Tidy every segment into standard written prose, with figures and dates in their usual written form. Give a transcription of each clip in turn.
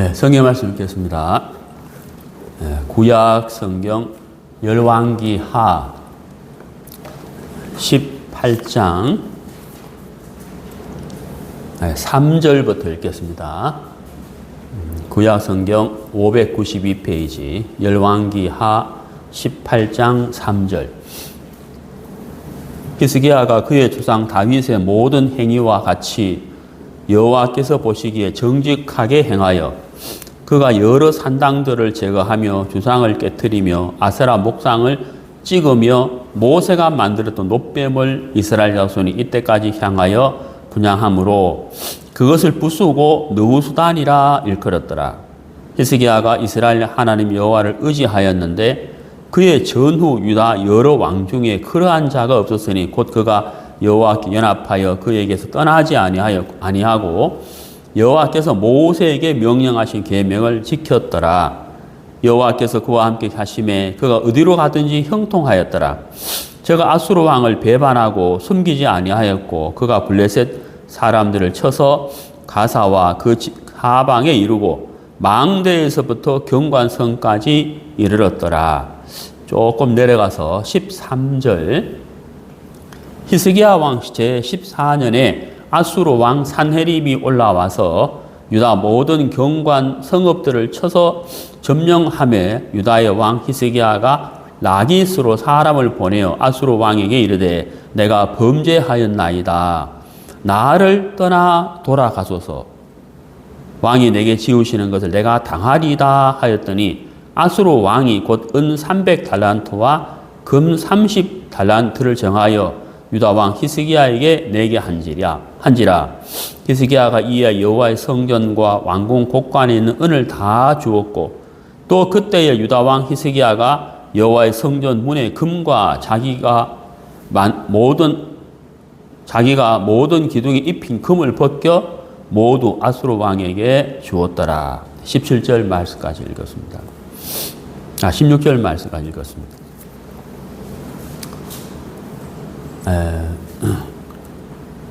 네, 성경 말씀 읽겠습니다. 구약 성경 열왕기하 18장 3절부터 읽겠습니다. 구약 성경 592페이지 열왕기하 18장 3절. 히스기야가 그의 조상 다윗의 모든 행위와 같이 여호와께서 보시기에 정직하게 행하여 그가 여러 산당들을 제거하며 주상을 깨뜨리며 아세라 목상을 찍으며 모세가 만들었던 놋뱀을 이스라엘 자손이 이때까지 향하여 분향함으로 그것을 부수고 느우수단이라 일컬었더라. 히스기야가 이스라엘 하나님 여호와를 의지하였는데 그의 전후 유다 여러 왕 중에 그러한 자가 없었으니 곧 그가 여호와께 연합하여 그에게서 떠나지 아니하고 여호와께서 모세에게 명령하신 계명을 지켰더라. 여호와께서 그와 함께 하심에 그가 어디로 가든지 형통하였더라. 저가 아수르 왕을 배반하고 숨기지 아니하였고 그가 블레셋 사람들을 쳐서 가사와 그 하방에 이르고 망대에서부터 경관성까지 이르렀더라. 조금 내려가서 13절. 히스기야 왕 제14년에 아수르 왕 산헤립이 올라와서 유다 모든 경관 성읍들을 쳐서 점령하며 유다의 왕 히스기야가 라기스로 사람을 보내어 아수르 왕에게 이르되 내가 범죄하였나이다. 나를 떠나 돌아가소서. 왕이 내게 지우시는 것을 내가 당하리이다 하였더니 아수르 왕이 곧 은 300달란트와 금 30달란트를 정하여 유다 왕 히스기야에게 내게 한지라. 히스기야가 이에 여호와의 성전과 왕궁 곳간에 있는 은을 다 주었고 또 그때에 유다 왕 히스기야가 여호와의 성전 문에 금과 자기가 모든 기둥에 입힌 금을 벗겨 모두 아수르 왕에게 주었더라. 17절 말씀까지 읽었습니다. 16절 말씀까지 읽었습니다.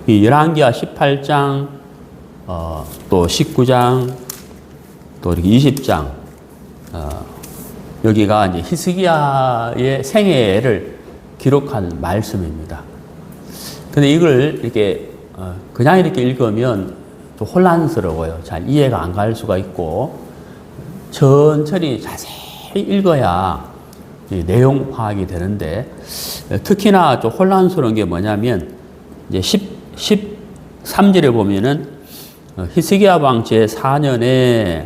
이 열왕기하 18장, 또 19장, 또 이렇게 20장, 여기가 이제 히스기야의 생애를 기록한 말씀입니다. 근데 이걸 이렇게, 그냥 이렇게 읽으면 또 혼란스러워요. 잘 이해가 안 갈 수가 있고, 천천히 자세히 읽어야 내용 파악이 되는데, 특히나 좀 혼란스러운 게 뭐냐면, 이제 13절에 보면은, 히스기야 왕 제4년에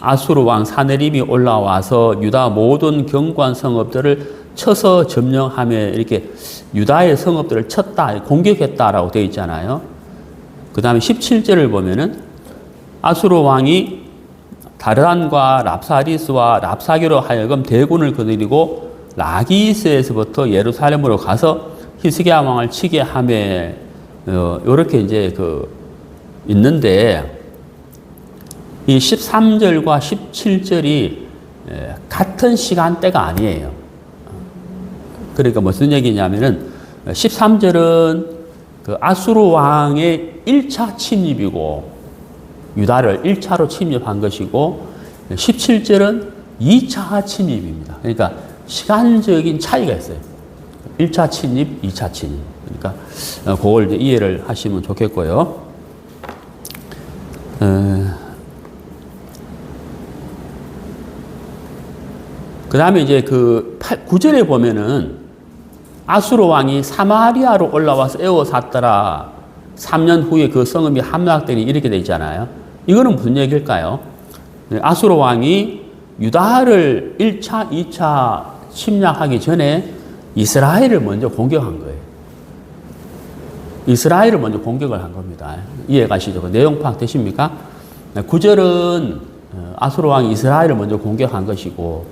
아수르 왕 산헤립이 올라와서 유다 모든 경관 성읍들을 쳐서 점령하며 이렇게 유다의 성읍들을 쳤다, 공격했다라고 되어 있잖아요. 그 다음에 17절을 보면은 아수르 왕이 다르단과 랍사리스와 랍사기로 하여금 대군을 거느리고 라기스에서부터 예루살렘으로 가서 히스기야 왕을 치게 하며 이렇게 이제 있는데 이 13절과 17절이 같은 시간대가 아니에요. 그러니까 무슨 얘기냐면은 13절은 그 아수르 왕의 1차 침입이고 유다를 1차로 침입한 것이고 17절은 2차 침입입니다. 그러니까 시간적인 차이가 있어요. 1차 침입, 2차 침입. 그러니까 그걸 이제 이해를 하시면 좋겠고요. 그 다음에 이제 9절에 보면은 아수르 왕이 사마리아로 올라와서 에워쌌더라. 3년 후에 그 성읍이 함락되니 이렇게 돼 있잖아요. 이거는 무슨 얘기일까요? 아수르 왕이 유다를 1차, 2차 침략하기 전에 이스라엘을 먼저 공격한 거예요. 이스라엘을 먼저 공격을 한 겁니다. 이해 가시죠? 그 내용 파악되십니까? 9절은 아수르 왕이 이스라엘을 먼저 공격한 것이고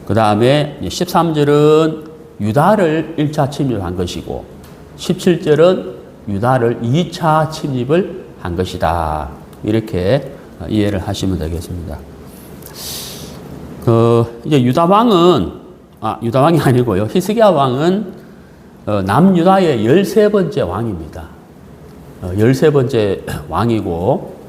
그 다음에 13절은 유다를 1차 침입한 것이고 17절은 유다를 2차 침입을 한 것이다. 이렇게 이해를 하시면 되겠습니다. 이제 유다왕이 아니고요. 히스기야 왕은 남유다의 13번째 왕입니다. 13번째 왕이고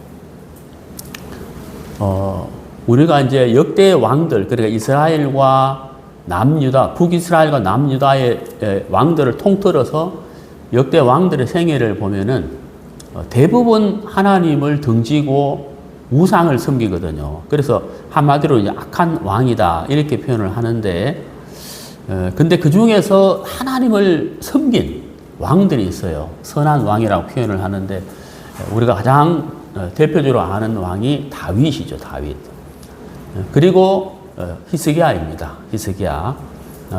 우리가 이제 역대 왕들, 그러니까 이스라엘과 남유다, 북이스라엘과 남유다의 왕들을 통틀어서 역대 왕들의 생애를 보면은 대부분 하나님을 등지고 우상을 섬기거든요. 그래서 한마디로 이제 악한 왕이다 이렇게 표현을 하는데, 근데 그 중에서 하나님을 섬긴 왕들이 있어요. 선한 왕이라고 표현을 하는데, 우리가 가장 대표적으로 아는 왕이 다윗이죠. 다윗. 그리고 히스기야입니다. 히스기야.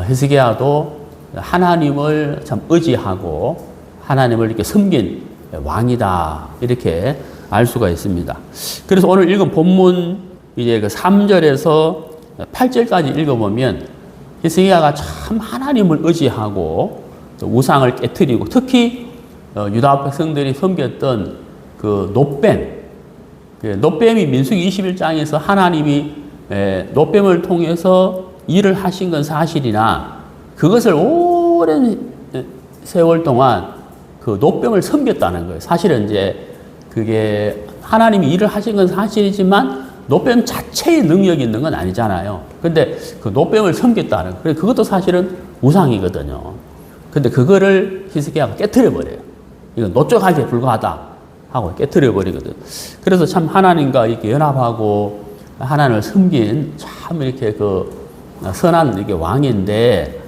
히스기야도 하나님을 참 의지하고 하나님을 이렇게 섬긴 왕이다 이렇게 알 수가 있습니다. 그래서 오늘 읽은 본문 이제 그 3절에서 8절까지 읽어보면 히스기야가 참 하나님을 의지하고 우상을 깨트리고, 특히 유다 백성들이 섬겼던 그 놋뱀이 민수기 21장에서 하나님이 놋뱀을 통해서 일을 하신 건 사실이나, 그것을 오랜 세월 동안 그 놋뱀을 섬겼다는 거예요. 사실은 이제 그게 하나님이 일을 하신 건 사실이지만 놋뱀 자체의 능력이 있는 건 아니잖아요. 근데 그 놋뱀을 섬겼다는 거예요. 그것도 사실은 우상이거든요. 근데 그거를 히스기야가 깨트려 버려요. 이건 노쪽하기에 불과하다 하고 깨트려 버리거든. 그래서 참 하나님과 이렇게 연합하고 하나님을 섬긴 참 이렇게 그 선한 이게 왕인데,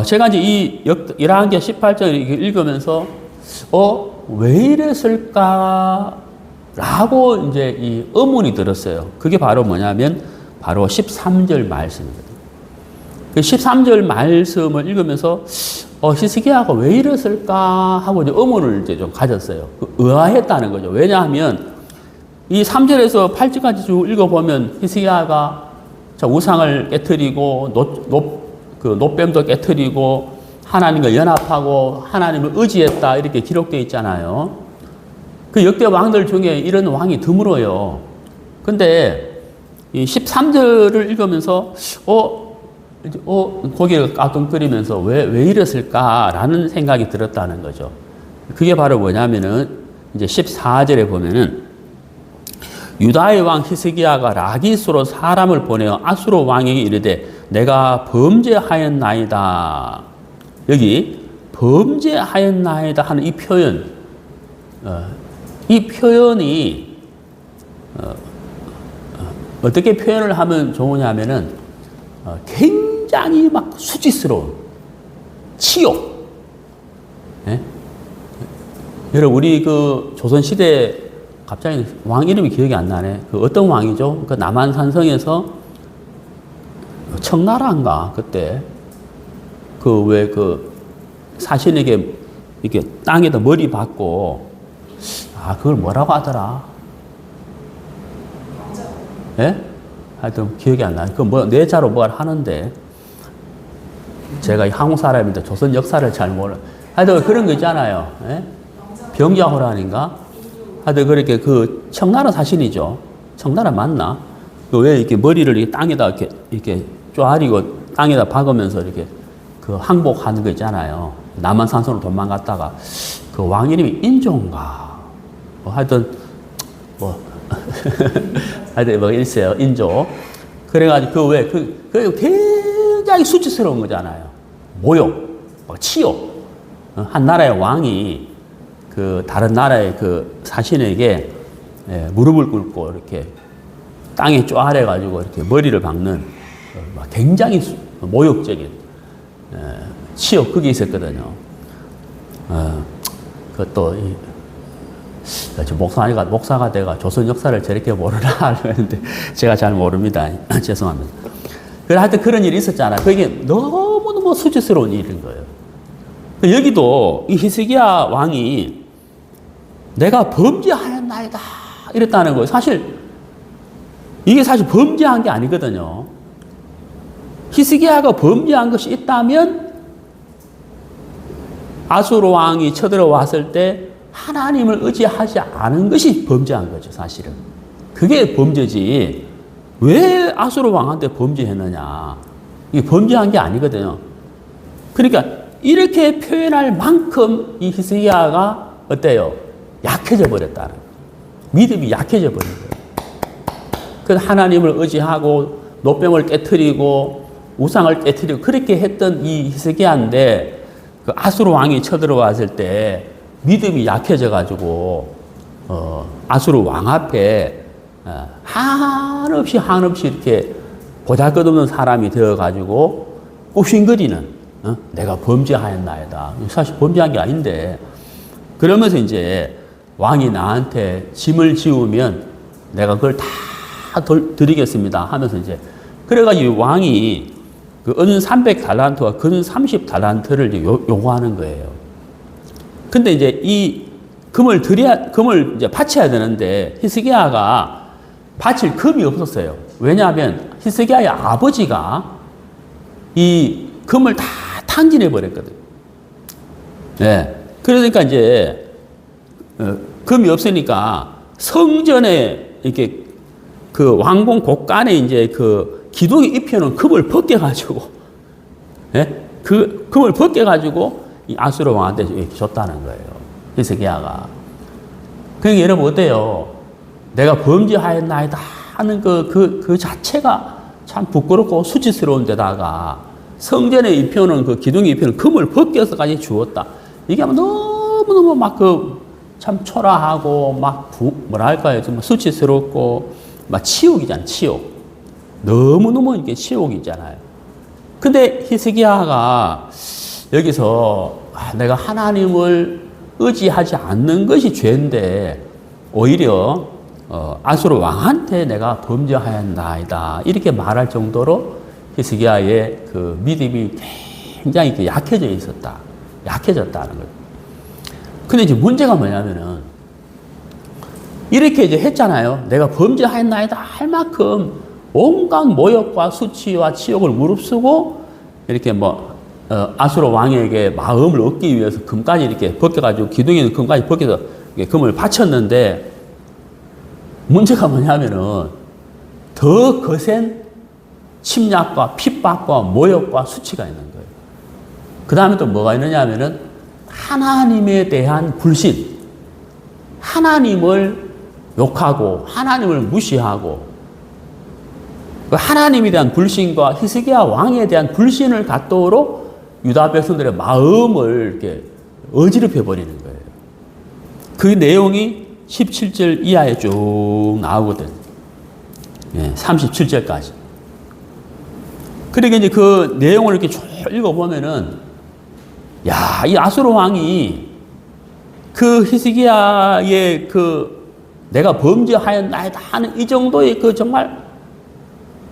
제가 이제 이 열왕기하 18장을 읽으면서 왜 이랬을까라고 이제 이 의문이 들었어요. 그게 바로 뭐냐면 바로 13절 말씀이거든요. 그 13절 말씀을 읽으면서 히스기야가 왜 이랬을까 하고 이제 의문을 이제 좀 가졌어요. 의아했다는 거죠. 왜냐하면 이 3절에서 8절까지 쭉 읽어보면 히스기야가 우상을 깨트리고 놋뱀도 깨트리고 하나님과 연합하고 하나님을 의지했다 이렇게 기록되어 있잖아요. 그 역대 왕들 중에 이런 왕이 드물어요. 근데 이 13절을 읽으면서 고개를 까뚱거리면서 왜 이랬을까라는 생각이 들었다는 거죠. 그게 바로 뭐냐면은 이제 14절에 보면은 유다의 왕 히스기야가 라기스로 사람을 보내어 아수르 왕에게 이르되 내가 범죄하였나이다. 여기 범죄하였나이다 하는 이 표현, 이 표현이 어떻게 표현을 하면 좋으냐면은 굉장히 막 수치스러운 치욕. 예? 여러분 우리 그 조선 시대 갑자기 왕 이름이 기억이 안 나네. 그 어떤 왕이죠? 그 남한산성에서 청나라인가 그때 그 왜 그 사신에게 이렇게 땅에다 머리 박고 그걸 뭐라고 하더라? 예? 하여튼 기억이 안 나요. 그 뭐 뇌자로 뭘 하는데 제가 한국 사람인데 조선 역사를 잘 몰라. 하여튼 그런 거 있잖아요. 예? 병자호란인가? 하여튼 그렇게 그 청나라 사신이죠. 청나라 맞나? 그 왜 이렇게 머리를 이렇게 땅에다 이렇게 쪼아리고 땅에다 박으면서 이렇게 그 항복하는 거 있잖아요. 남한산성으로 도망갔다가 그 왕 이름이 인조인가? 하여튼 하여튼 뭐 있어요. 인조. 그래가지고 그 굉장히 수치스러운 거잖아요. 모욕, 치욕. 한 나라의 왕이 그 다른 나라의 그 사신에게 무릎을 꿇고 이렇게 땅에 쪼아려가지고 이렇게 머리를 박는 굉장히 모욕적인 치욕 그게 있었거든요. 그것도 목사가 내가 조선 역사를 저렇게 모르나 하는데 제가 잘 모릅니다. 죄송합니다. 그래 하여튼 그런 일이 있었잖아요. 그게 너무너무 수치스러운 일인 거예요. 여기도 이 히스기야 왕이 내가 범죄하였나이다 이랬다는 거예요. 이게 사실 범죄한 게 아니거든요. 히스기야가 범죄한 것이 있다면 아수르 왕이 쳐들어왔을 때 하나님을 의지하지 않은 것이 범죄한 거죠, 사실은. 그게 범죄지. 왜 아수르 왕한테 범죄했느냐. 이게 범죄한 게 아니거든요. 그러니까 이렇게 표현할 만큼 이 히스기야가 어때요? 약해져 버렸다는 거예요. 믿음이 약해져 버린 거예요. 그래서 하나님을 의지하고 노병을 깨뜨리고 우상을 깨뜨리고 그렇게 했던 이 히스기야인데 그 아수르 왕이 쳐들어왔을 때 믿음이 약해져 가지고 아수르 왕 앞에 한없이 이렇게 보잘것없는 사람이 되어 가지고 굽신거리는 내가 범죄하였나이다. 사실 범죄한 게 아닌데 그러면서 이제 왕이 나한테 짐을 지우면 내가 그걸 다 드리겠습니다 하면서 이제 그래가지고 왕이 그 은 300달란트와 금 30달란트를 요구하는 거예요. 근데 이제 이 금을 이제 바쳐야 되는데 히스기야가 바칠 금이 없었어요. 왜냐하면 히스기야의 아버지가 이 금을 다 탕진해 버렸거든요. 네. 그러니까 이제 금이 없으니까 성전에 이렇게 그 왕궁 곳간에 이제 그 기둥에 입혀놓은 금을 벗겨가지고, 예? 그 금을 벗겨가지고 이 아수르 왕한테 줬다는 거예요. 히스기야가. 그러니까 여러분 어때요? 내가 범죄하였나이다 하는 그 자체가 참 부끄럽고 수치스러운 데다가 성전에 입혀놓은 그 기둥에 입혀놓은 금을 벗겨서까지 주었다. 이게 너무너무 막 참 초라하고 막 뭐랄까요? 좀 수치스럽고 막 치욕이잖아요. 치욕. 너무너무 이게 치욕이잖아요. 근데 히스기야가 여기서 내가 하나님을 의지하지 않는 것이 죄인데 오히려 아수르 왕한테 내가 범죄하였나이다 이렇게 말할 정도로 히스기야의 그 믿음이 굉장히 약해져 있었다. 약해졌다는 거예요. 근데 이제 문제가 뭐냐면은 이렇게 이제 했잖아요. 내가 범죄하였나이다 할 만큼 온갖 모욕과 수치와 치욕을 무릅쓰고 이렇게 아수르 왕에게 마음을 얻기 위해서 금까지 이렇게 벗겨가지고 기둥에 있는 금까지 벗겨서 금을 바쳤는데 문제가 뭐냐면은 더 거센 침략과 핍박과 모욕과 수치가 있는 거예요. 그 다음에 또 뭐가 있느냐 하면은 하나님에 대한 불신, 하나님을 욕하고 하나님을 무시하고 하나님에 대한 불신과 히스기야 왕에 대한 불신을 갖도록 유다 백성들의 마음을 이렇게 어지럽혀 버리는 거예요. 그 내용이 17절 이하에 쭉 나오거든. 예, 37절까지. 그러니까 이제 그 내용을 이렇게 쭉 읽어보면은 야, 이 아수르 왕이 그 히스기야의 내가 범죄하였나이다 하는 이 정도의 정말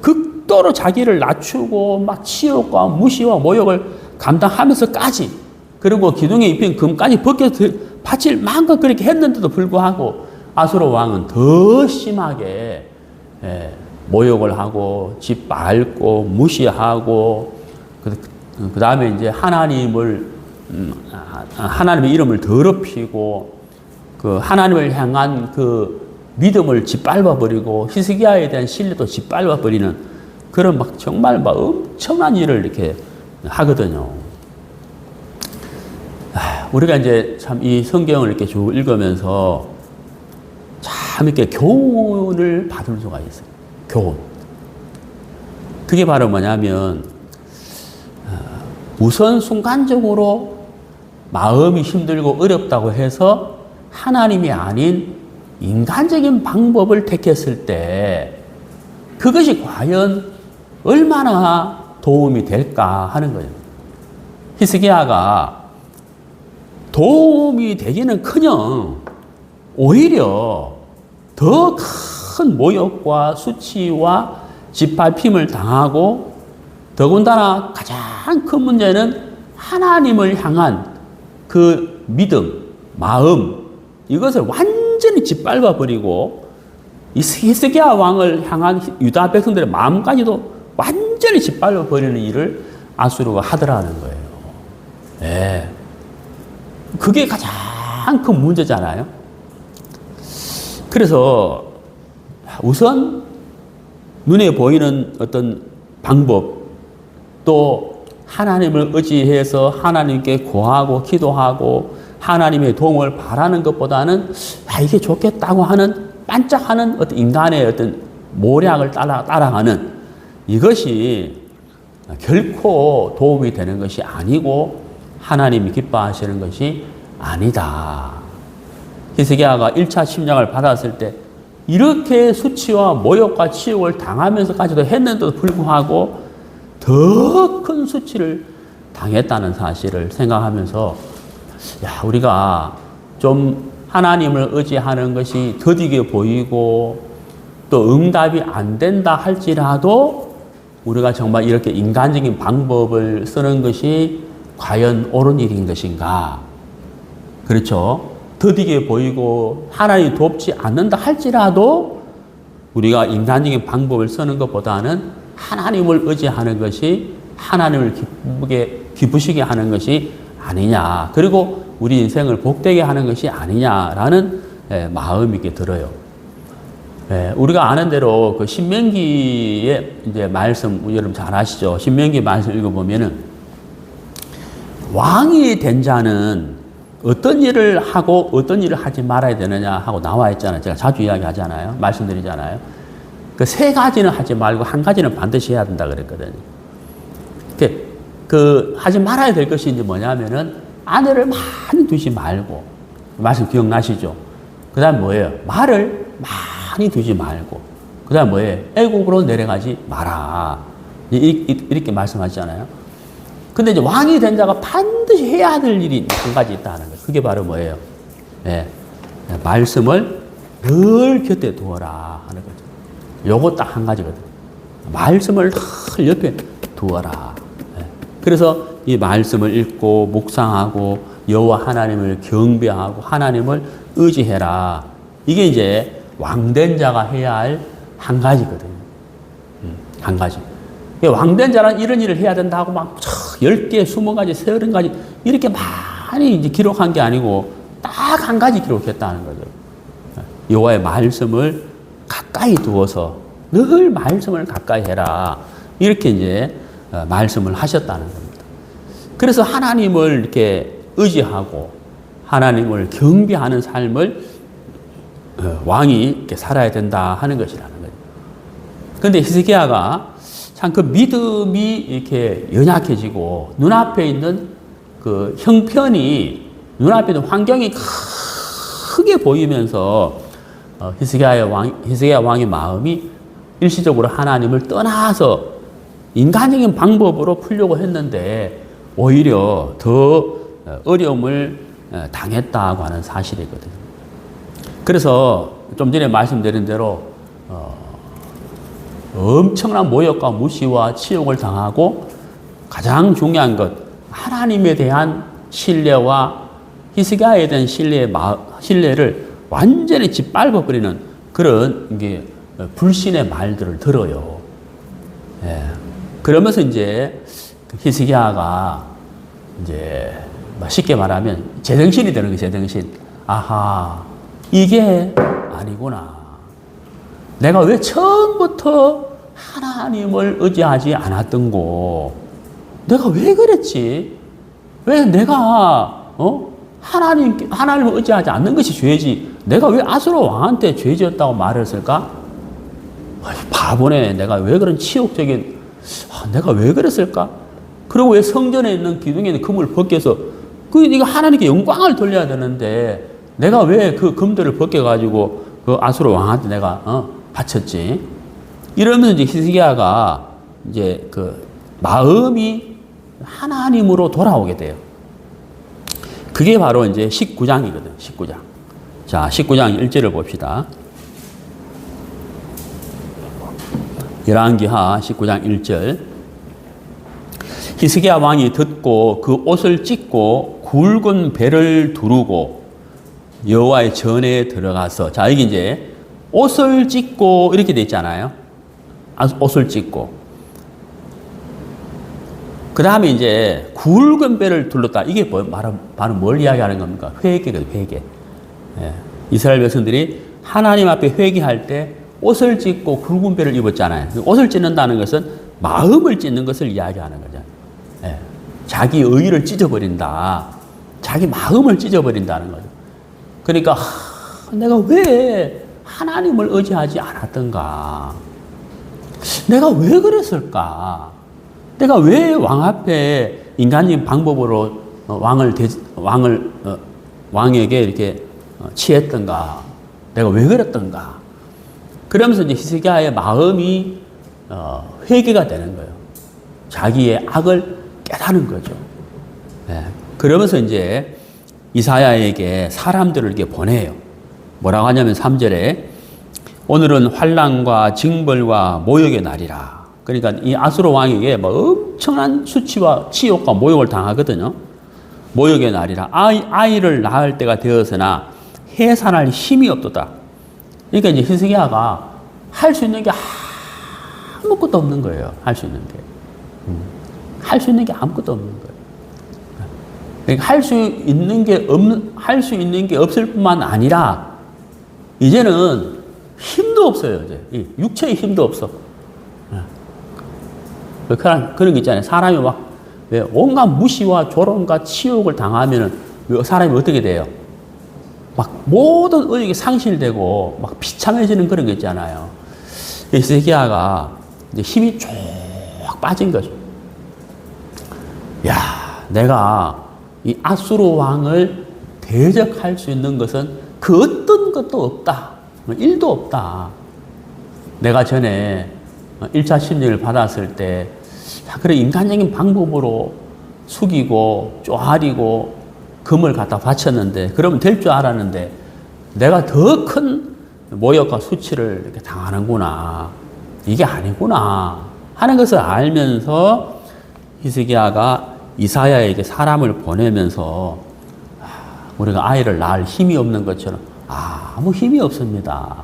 극도로 자기를 낮추고 막 치욕과 무시와 모욕을 감당하면서까지 그리고 기둥에 입힌 금까지 벗겨서 바칠 만큼 그렇게 했는데도 불구하고 아수르 왕은 더 심하게 모욕을 하고 짓밟고 무시하고 그 다음에 이제 하나님의 이름을 더럽히고 그 하나님을 향한 그 믿음을 짓밟아버리고 히스기야에 대한 신뢰도 짓밟아버리는 그런 막 정말 막 엄청난 일을 이렇게 하거든요. 우리가 이제 참 이 성경을 이렇게 쭉 읽으면서 참 이렇게 교훈을 받을 수가 있어요. 교훈. 그게 바로 뭐냐면 우선 순간적으로 마음이 힘들고 어렵다고 해서 하나님이 아닌 인간적인 방법을 택했을 때 그것이 과연 얼마나 도움이 될까 하는 거예요. 히스기야가 도움이 되기는커녕 오히려 더 큰 모욕과 수치와 짓밟힘을 당하고 더군다나 가장 큰 문제는 하나님을 향한 그 믿음, 마음 이것을 완전히 짓밟아 버리고 이 히스기야 왕을 향한 유다 백성들의 마음까지도 완전히 짓밟아 버리는 일을 아수르가 하더라는 거예요. 네. 그게 가장 큰 문제잖아요. 그래서 우선 눈에 보이는 어떤 방법 또 하나님을 의지해서 하나님께 구하고 기도하고 하나님의 도움을 바라는 것보다는 이게 좋겠다고 하는 반짝하는 어떤 인간의 어떤 모략을 따라가는 이것이 결코 도움이 되는 것이 아니고 하나님이 기뻐하시는 것이 아니다. 히스기야가 1차 침략을 받았을 때 이렇게 수치와 모욕과 치욕을 당하면서까지도 했는데도 불구하고 더 큰 수치를 당했다는 사실을 생각하면서 야, 우리가 좀 하나님을 의지하는 것이 더디게 보이고 또 응답이 안 된다 할지라도 우리가 정말 이렇게 인간적인 방법을 쓰는 것이 과연 옳은 일인 것인가? 그렇죠? 더디게 보이고 하나님이 돕지 않는다 할지라도 우리가 인간적인 방법을 쓰는 것보다는 하나님을 의지하는 것이 하나님을 기쁘시게 하는 것이 아니냐. 그리고 우리 인생을 복되게 하는 것이 아니냐라는 마음이 이렇게 들어요. 우리가 아는 대로 그 신명기의 이제 말씀, 여러분 잘 아시죠? 신명기 말씀 읽어보면은 왕이 된 자는 어떤 일을 하고 어떤 일을 하지 말아야 되느냐 하고 나와 있잖아요. 제가 자주 이야기하잖아요. 말씀드리잖아요. 그 세 가지는 하지 말고 한 가지는 반드시 해야 된다 그랬거든요. 그 하지 말아야 될 것이 이제 뭐냐면은 아내를 많이 두지 말고, 말씀 기억나시죠? 그 다음 뭐예요? 말을 많이 두지 말고, 그 다음 뭐예요? 애국으로 내려가지 마라. 이렇게 말씀하시잖아요. 근데 이제 왕이 된 자가 반드시 해야 될 일이 한 가지 있다는 거예요. 그게 바로 뭐예요? 말씀을 늘 곁에 두어라 하는 거죠. 요거 딱 한 가지거든요. 말씀을 늘 옆에 두어라. 그래서 이 말씀을 읽고 묵상하고 여호와 하나님을 경배하고 하나님을 의지해라. 이게 이제 왕된 자가 해야 할 한 가지거든요. 한 가지. 왕된 자는 이런 일을 해야 된다고 막 10개, 20가지, 30가지 이렇게 많이 이제 기록한 게 아니고 딱 한 가지 기록했다는 거죠. 여호와의 말씀을 가까이 두어서 늘 말씀을 가까이 해라. 이렇게 이제 말씀을 하셨다는 겁니다. 그래서 하나님을 이렇게 의지하고 하나님을 경배하는 삶을 왕이 이렇게 살아야 된다 하는 것이라는 거예요. 그런데 히스기야가 참 그 믿음이 이렇게 연약해지고 눈앞에 있는 그 형편이 눈앞에 있는 환경이 크게 보이면서 히스기야 왕의 마음이 일시적으로 하나님을 떠나서 인간적인 방법으로 풀려고 했는데 오히려 더 어려움을 당했다고 하는 사실이거든요. 그래서 좀 전에 말씀드린 대로 엄청난 모욕과 무시와 치욕을 당하고 가장 중요한 것 하나님에 대한 신뢰와 히스기야에 대한 신뢰를 완전히 짓밟아버리는 그런 이게 불신의 말들을 들어요. 그러면서 이제 히스기야가 이제 쉽게 말하면 제정신이 되는 거예요. 제정신. 아하, 이게 아니구나. 내가 왜 처음부터 하나님을 의지하지 않았던고? 내가 왜 그랬지? 왜 내가 하나님을 의지하지 않는 것이 죄지? 내가 왜 아수르 왕한테 죄지었다고 말을 했을까? 바보네. 내가 왜 그런 치욕적인 내가 왜 그랬을까? 그리고 왜 성전에 있는 기둥에 있는 금을 벗겨서 이거 하나님께 영광을 돌려야 되는데 내가 왜 그 금들을 벗겨가지고 그 아수르 왕한테 내가 바쳤지? 이러면 이제 히스기야가 이제 그 마음이 하나님으로 돌아오게 돼요. 그게 바로 이제 19장이거든. 19장. 자, 19장 1절을 봅시다. 열왕기하 19장 1절. 히스기야 왕이 듣고 그 옷을 찢고 굵은 배를 두르고 여호와의 전에 들어가서, 자, 여기 이제 옷을 찢고 이렇게 돼 있잖아요. 옷을 찢고. 그 다음에 이제 굵은 배를 둘렀다. 이게 바로 뭘 이야기하는 겁니까? 회개거든요, 회개. 이스라엘 백성들이 하나님 앞에 회개할 때 옷을 찢고 굵은 배를 입었잖아요. 옷을 찢는다는 것은 마음을 찢는 것을 이야기하는 거죠. 자기 의의를 찢어버린다. 자기 마음을 찢어버린다는 거죠. 그러니까 내가 왜 하나님을 의지하지 않았던가. 내가 왜 그랬을까? 내가 왜 왕 앞에 인간적인 방법으로 왕에게 이렇게 취했던가? 내가 왜 그랬던가? 그러면서 이제 히스기야의 마음이 회개가 되는 거예요. 자기의 악을 깨닫는 거죠. 네. 그러면서 이제 이사야에게 사람들을 이렇게 보내요. 뭐라고 하냐면 3절에 오늘은 환난과 징벌과 모욕의 날이라. 그러니까 이 아수르 왕에게 뭐 엄청난 수치와 치욕과 모욕을 당하거든요. 모욕의 날이라. 아이를 낳을 때가 되었으나 해산할 힘이 없도다. 그러니까 이제 히스기야가 할 수 있는 게 아무것도 없는 거예요. 할 수 있는 게. 할 수 있는 게 아무것도 없는 거예요. 그러니까 할 수 있는 게 없을 뿐만 아니라 이제는 힘도 없어요. 이제 육체의 힘도 없어. 그런 게 있잖아요. 사람이 막 온갖 무시와 조롱과 치욕을 당하면은 사람이 어떻게 돼요? 막 모든 의욕이 상실되고 막 비참해지는 그런 게 있잖아요. 히스기야가 이제 힘이 쭉 빠진 거죠. 야, 내가 이 아수르 왕을 대적할 수 있는 것은 그 어떤 것도 없다. 일도 없다. 내가 전에 1차 심리를 받았을 때, 그래, 인간적인 방법으로 숙이고, 쪼아리고, 금을 갖다 바쳤는데, 그러면 될 줄 알았는데, 내가 더 큰 모욕과 수치를 이렇게 당하는구나. 이게 아니구나. 하는 것을 알면서 히스기야가 이사야에게 사람을 보내면서 우리가 아이를 낳을 힘이 없는 것처럼 아무 힘이 없습니다.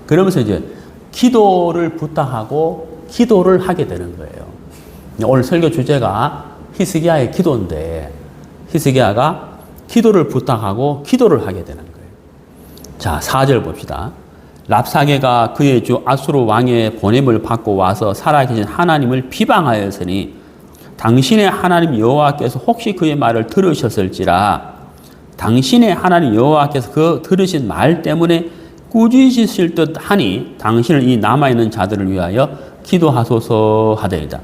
그러면서 이제 기도를 부탁하고 기도를 하게 되는 거예요. 오늘 설교 주제가 히스기야의 기도인데 히스기야가 기도를 부탁하고 기도를 하게 되는 거예요. 자, 4절 봅시다. 랍사게가 그의 주 아수르 왕의 보냄을 받고 와서 살아계신 하나님을 비방하였으니 당신의 하나님 여호와께서 혹시 그의 말을 들으셨을지라. 당신의 하나님 여호와께서 그 들으신 말 때문에 꾸짖으실 듯 하니 당신을 이 남아있는 자들을 위하여 기도하소서 하더이다.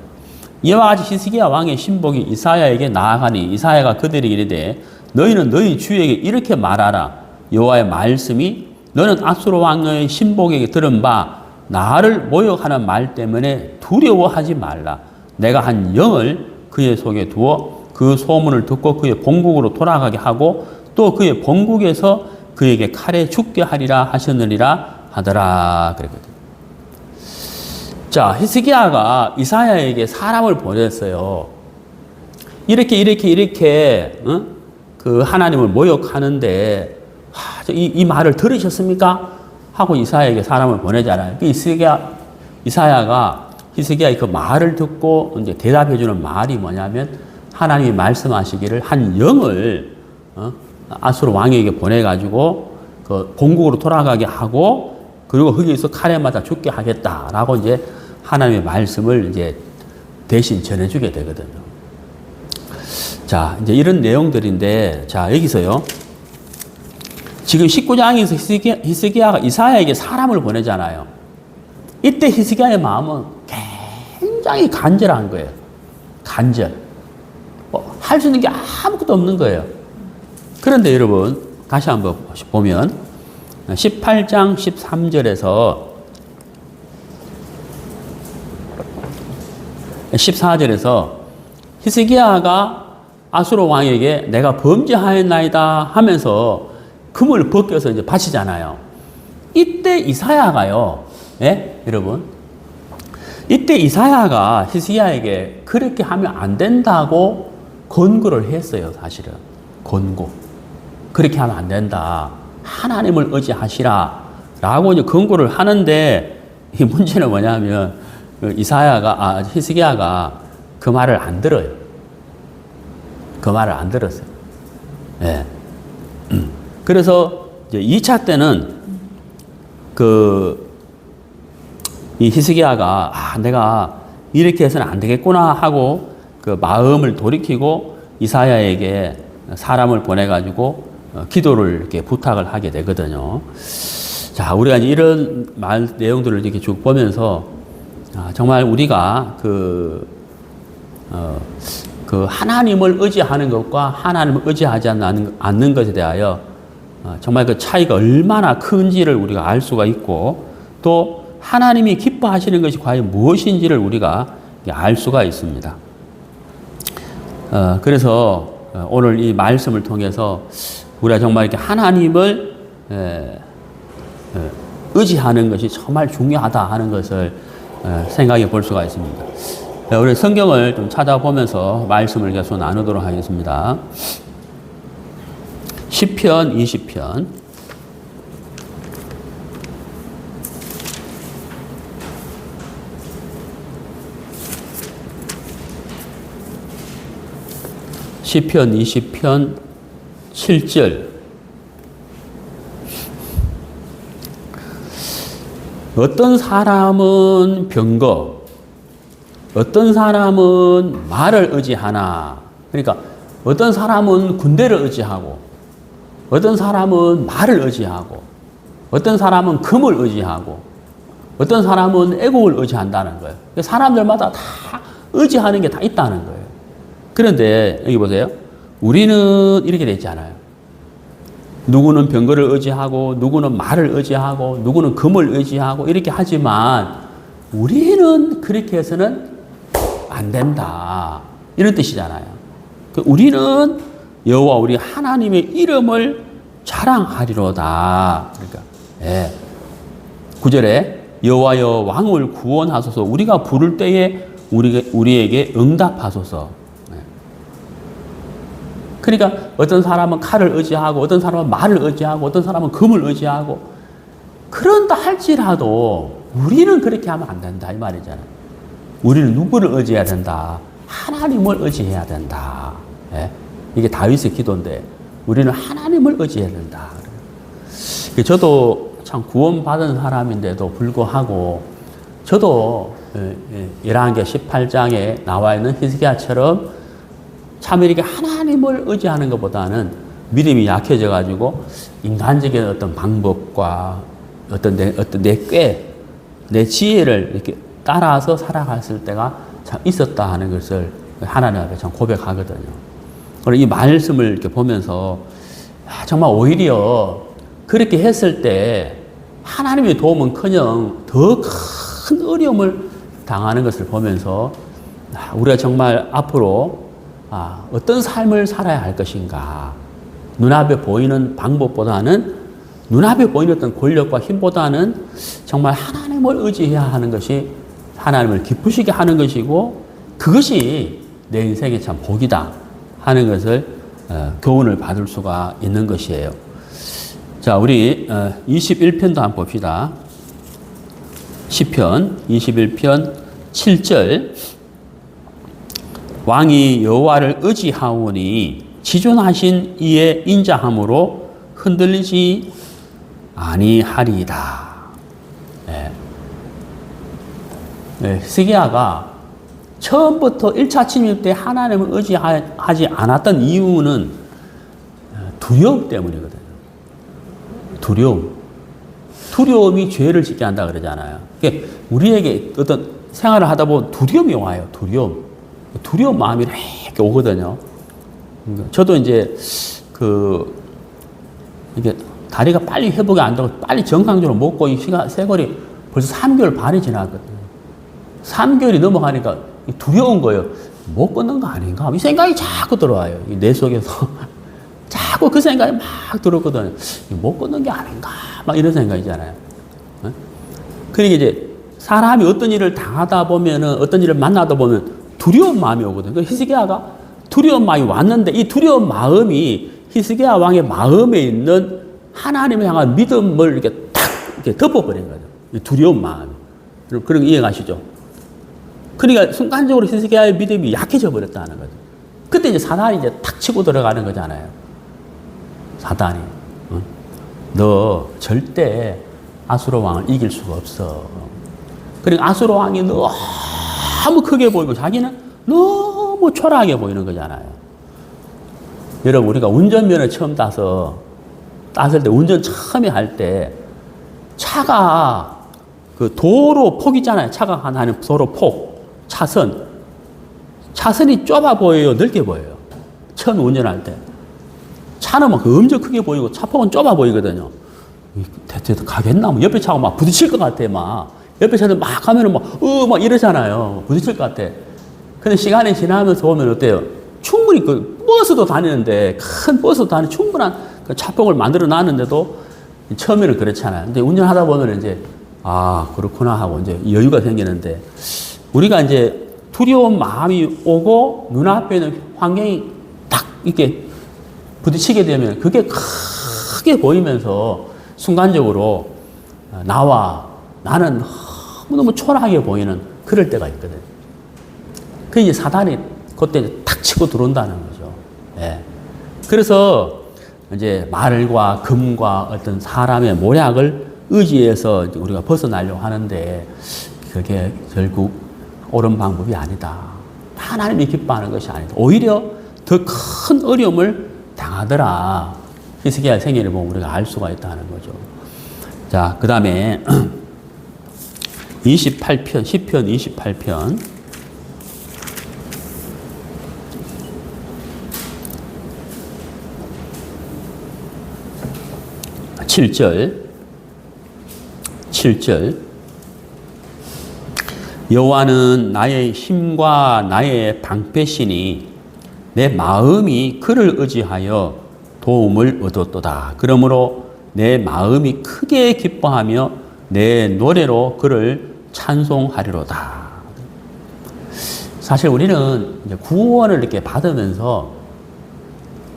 이와 같이 히스기야 왕의 신복이 이사야에게 나아가니 이사야가 그들에게 이르되 너희는 너희 주에게 이렇게 말하라. 여호와의 말씀이 너는 아수르 왕의 신복에게 들은 바 나를 모욕하는 말 때문에 두려워하지 말라. 내가 한 영을 그의 속에 두어 그 소문을 듣고 그의 본국으로 돌아가게 하고 또 그의 본국에서 그에게 칼에 죽게 하리라 하셨느니라 하더라. 그랬거든. 자, 히스기야가 이사야에게 사람을 보냈어요. 이렇게 그 하나님을 모욕하는데 이 말을 들으셨습니까? 하고 이사야에게 사람을 보내잖아요. 이사야가 히스기야의 그 말을 듣고 이제 대답해주는 말이 뭐냐면 하나님이 말씀하시기를 한 영을 아수르 왕에게 보내가지고 그 본국으로 돌아가게 하고 그리고 거기에서 칼에 맞아 죽게 하겠다라고 이제 하나님의 말씀을 이제 대신 전해주게 되거든요. 자, 이제 이런 내용들인데 자, 여기서요. 지금 19장에서 히스기야가 이사야에게 사람을 보내잖아요. 이때 히스기야의 마음은 굉장히 간절한 거예요. 간절. 할 수 있는 게 아무것도 없는 거예요. 그런데 여러분, 다시 한번 보면 18장 13절에서 14절에서 히스기야가 아수르 왕에게 내가 범죄하였나이다 하면서 금을 벗겨서 이제 바치잖아요. 이때 이사야가요, 예? 여러분, 이때 이사야가 히스기야에게 그렇게 하면 안 된다고 권고를 했어요, 사실은. 권고. 그렇게 하면 안 된다. 하나님을 의지하시라. 라고 이제 권고를 하는데, 이 문제는 뭐냐면, 히스기야가 그 말을 안 들어요. 그 말을 안 들었어요. 예. 그래서 이제 2차 때는 이 히스기야가 내가 이렇게 해서는 안 되겠구나 하고 그 마음을 돌이키고 이사야에게 사람을 보내가지고 기도를 이렇게 부탁을 하게 되거든요. 자, 우리가 이제 이런 말 내용들을 이렇게 쭉 보면서 정말 우리가 그 하나님을 의지하는 것과 하나님을 의지하지 않는 것에 대하여 정말 그 차이가 얼마나 큰지를 우리가 알 수가 있고 또 하나님이 기뻐하시는 것이 과연 무엇인지를 우리가 알 수가 있습니다. 그래서 오늘 이 말씀을 통해서 우리가 정말 이렇게 하나님을 의지하는 것이 정말 중요하다 하는 것을 생각해 볼 수가 있습니다. 우리 성경을 좀 찾아보면서 말씀을 계속 나누도록 하겠습니다. 시편 20편. 시편 20편 7절. 어떤 사람은 병거, 어떤 사람은 말을 의지하나. 그러니까 어떤 사람은 군대를 의지하고, 어떤 사람은 말을 의지하고, 어떤 사람은 금을 의지하고, 어떤 사람은 애국을 의지한다는 거예요. 사람들마다 다 의지하는 게 다 있다는 거예요. 그런데 여기 보세요. 우리는 이렇게 돼 있잖아요. 누구는 병거를 의지하고, 누구는 말을 의지하고, 누구는 금을 의지하고 이렇게 하지만 우리는 그렇게 해서는 안 된다. 이런 뜻이잖아요. 우리는 여호와 우리 하나님의 이름을 자랑하리로다. 그러니까 9절에 여호와여 왕을 구원하소서. 우리가 부를 때에 우리에게 응답하소서. 그러니까 어떤 사람은 칼을 의지하고 어떤 사람은 말을 의지하고 어떤 사람은 금을 의지하고 그런다 할지라도 우리는 그렇게 하면 안 된다 이 말이잖아요. 우리는 누구를 의지해야 된다? 하나님을 의지해야 된다. 이게 다윗의 기도인데 우리는 하나님을 의지해야 된다. 저도 참 구원받은 사람인데도 불구하고 저도 열왕기 18장에 나와 있는 히스기야처럼 참 이렇게 하나님을 의지하는 것보다는 믿음이 약해져 가지고 인간적인 어떤 방법과 어떤 내 지혜를 이렇게 따라서 살아갔을 때가 참 있었다 하는 것을 하나님 앞에 참 고백하거든요. 그리고 이 말씀을 이렇게 보면서 정말 오히려 그렇게 했을 때 하나님의 도움은커녕 더 큰 어려움을 당하는 것을 보면서 우리가 정말 앞으로 어떤 삶을 살아야 할 것인가. 눈앞에 보이는 방법보다는 눈앞에 보이는 어떤 권력과 힘보다는 정말 하나님을 의지해야 하는 것이 하나님을 기쁘시게 하는 것이고 그것이 내 인생의 참 복이다 하는 것을 교훈을 받을 수가 있는 것이에요. 자, 우리 21편도 한번 봅시다. 시편 21편 7절 왕이 여호와를 의지하오니 지존하신 이의 인자함으로 흔들리지 아니하리이다. 히스기야가 처음부터 1차 침입 때 하나님을 의지하지 않았던 이유는 두려움 때문이거든요. 두려움이 죄를 짓게 한다 그러잖아요. 그러니까 우리에게 어떤 생활을 하다 보면 두려움이 와요. 두려운 마음이 이렇게 오거든요. 저도 이제 이게 다리가 빨리 회복이 안 되고 빨리 정상적으로 먹고 이 세월이 벌써 3개월 반이 지났거든요. 3개월이 넘어가니까 두려운 거예요. 못 걷는 거 아닌가? 이 생각이 자꾸 들어와요. 내 속에서. 자꾸 그 생각이 막 들었거든요. 못 걷는 게 아닌가? 막 이런 생각이잖아요. 그러니까 이제 사람이 어떤 일을 당하다 보면은 어떤 일을 만나다 보면 두려운 마음이 오거든요. 히스기야가 두려운 마음이 왔는데 이 두려운 마음이 히스기야 왕의 마음에 있는 하나님을 향한 믿음을 이렇게 탁 이렇게 덮어버린 거죠. 이 두려운 마음이. 그런 거 이해가시죠? 그러니까 순간적으로 히스기야의 믿음이 약해져 버렸다는 거죠. 그때 이제 사단이 이제 탁 치고 들어가는 거잖아요. 사단이. 너 절대 아수르 왕을 이길 수가 없어. 그리고 아수르 왕이 너무 크게 보이고 자기는 너무 초라하게 보이는 거잖아요. 여러분 우리가 운전면허 처음 땄을 때 운전 처음에 할 때 차가 그 도로 폭 있잖아요. 차가 하는 도로 폭, 차선이 좁아 보여요? 넓게 보여요? 처음 운전할 때. 차는 막 엄청 크게 보이고 차폭은 좁아 보이거든요. 대체 가겠나? 뭐 옆에 차가 막 부딪힐 것 같아, 막. 옆에 차들 막 가면은 막 이러잖아요. 부딪힐 것 같아. 근데 시간이 지나면서 보면 어때요? 충분히 그 버스도 다니는데, 큰 버스도 다니는 충분한 그 차폭을 만들어 놨는데도 처음에는 그렇잖아요. 근데 운전하다 보면 이제, 아, 그렇구나 하고 이제 여유가 생기는데, 우리가 이제 두려운 마음이 오고 눈앞에 있는 환경이 딱 이렇게 부딪히게 되면 그게 크게 보이면서 순간적으로 나는 너무 초라하게 보이는 그럴 때가 있거든요. 그 이제 사단이 그때 탁 치고 들어온다는 거죠. 예. 그래서 이제 말과 금과 어떤 사람의 모략을 의지해서 우리가 벗어나려고 하는데 그게 결국 옳은 방법이 아니다. 하나님이 기뻐하는 것이 아니다. 오히려 더 큰 어려움을 당하더라. 히스기야 생애를 보면 우리가 알 수가 있다는 거죠. 자, 그 다음에 28편, 시편 28편. 7절 여호와는 나의 힘과 나의 방패시니 내 마음이 그를 의지하여 도움을 얻었도다. 그러므로 내 마음이 크게 기뻐하며 내 노래로 그를 찬송하리로다. 사실 우리는 이제 구원을 이렇게 받으면서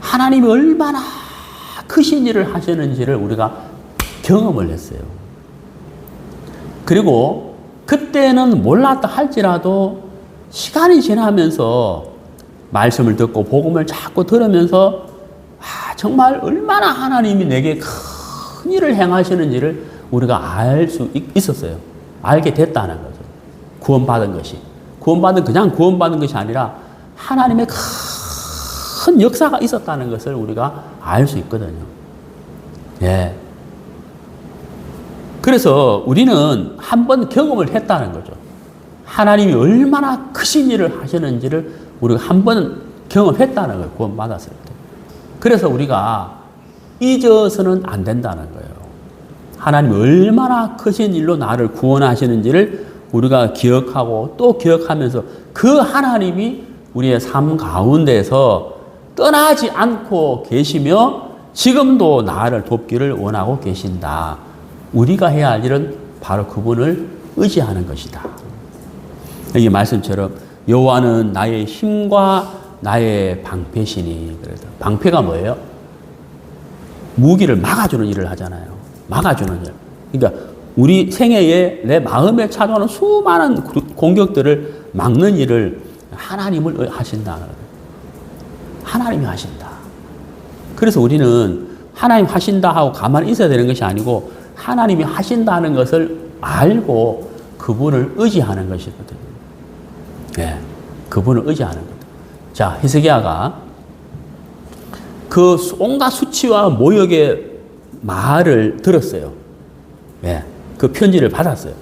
하나님이 얼마나 크신 일을 하시는지를 우리가 경험을 했어요. 그리고 그때는 몰랐다 할지라도 시간이 지나면서 말씀을 듣고 복음을 자꾸 들으면서 정말 얼마나 하나님이 내게 큰 일을 행하시는지를 우리가 알 수 있었어요. 알게 됐다는 거죠. 구원받은 것이. 그냥 구원받은 것이 아니라 하나님의 큰 역사가 있었다는 것을 우리가 알 수 있거든요. 예. 그래서 우리는 한번 경험을 했다는 거죠. 하나님이 얼마나 크신 일을 하시는지를 우리가 한번 경험했다는 거예요. 구원받았을 때. 그래서 우리가 잊어서는 안 된다는 거예요. 하나님이 얼마나 크신 일로 나를 구원하시는지를 우리가 기억하고 또 기억하면서 그 하나님이 우리의 삶 가운데서 떠나지 않고 계시며 지금도 나를 돕기를 원하고 계신다. 우리가 해야 할 일은 바로 그분을 의지하는 것이다. 여기 말씀처럼 여호와는 나의 힘과 나의 방패시니. 그래서 방패가 뭐예요? 무기를 막아주는 일을 하잖아요. 막아주는 일. 그러니까 우리 생애에 내 마음에 찾아오는 수많은 공격들을 막는 일을 하나님을 하신다는 거예요. 하나님이 하신다. 그래서 우리는 하나님 하신다 하고 가만히 있어야 되는 것이 아니고 하나님이 하신다는 것을 알고 그분을 의지하는 것이거든요. 예, 그분을 의지하는 것. 자, 히스기야가 그 온갖 수치와 모욕의 말을 들었어요. 예, 그 편지를 받았어요.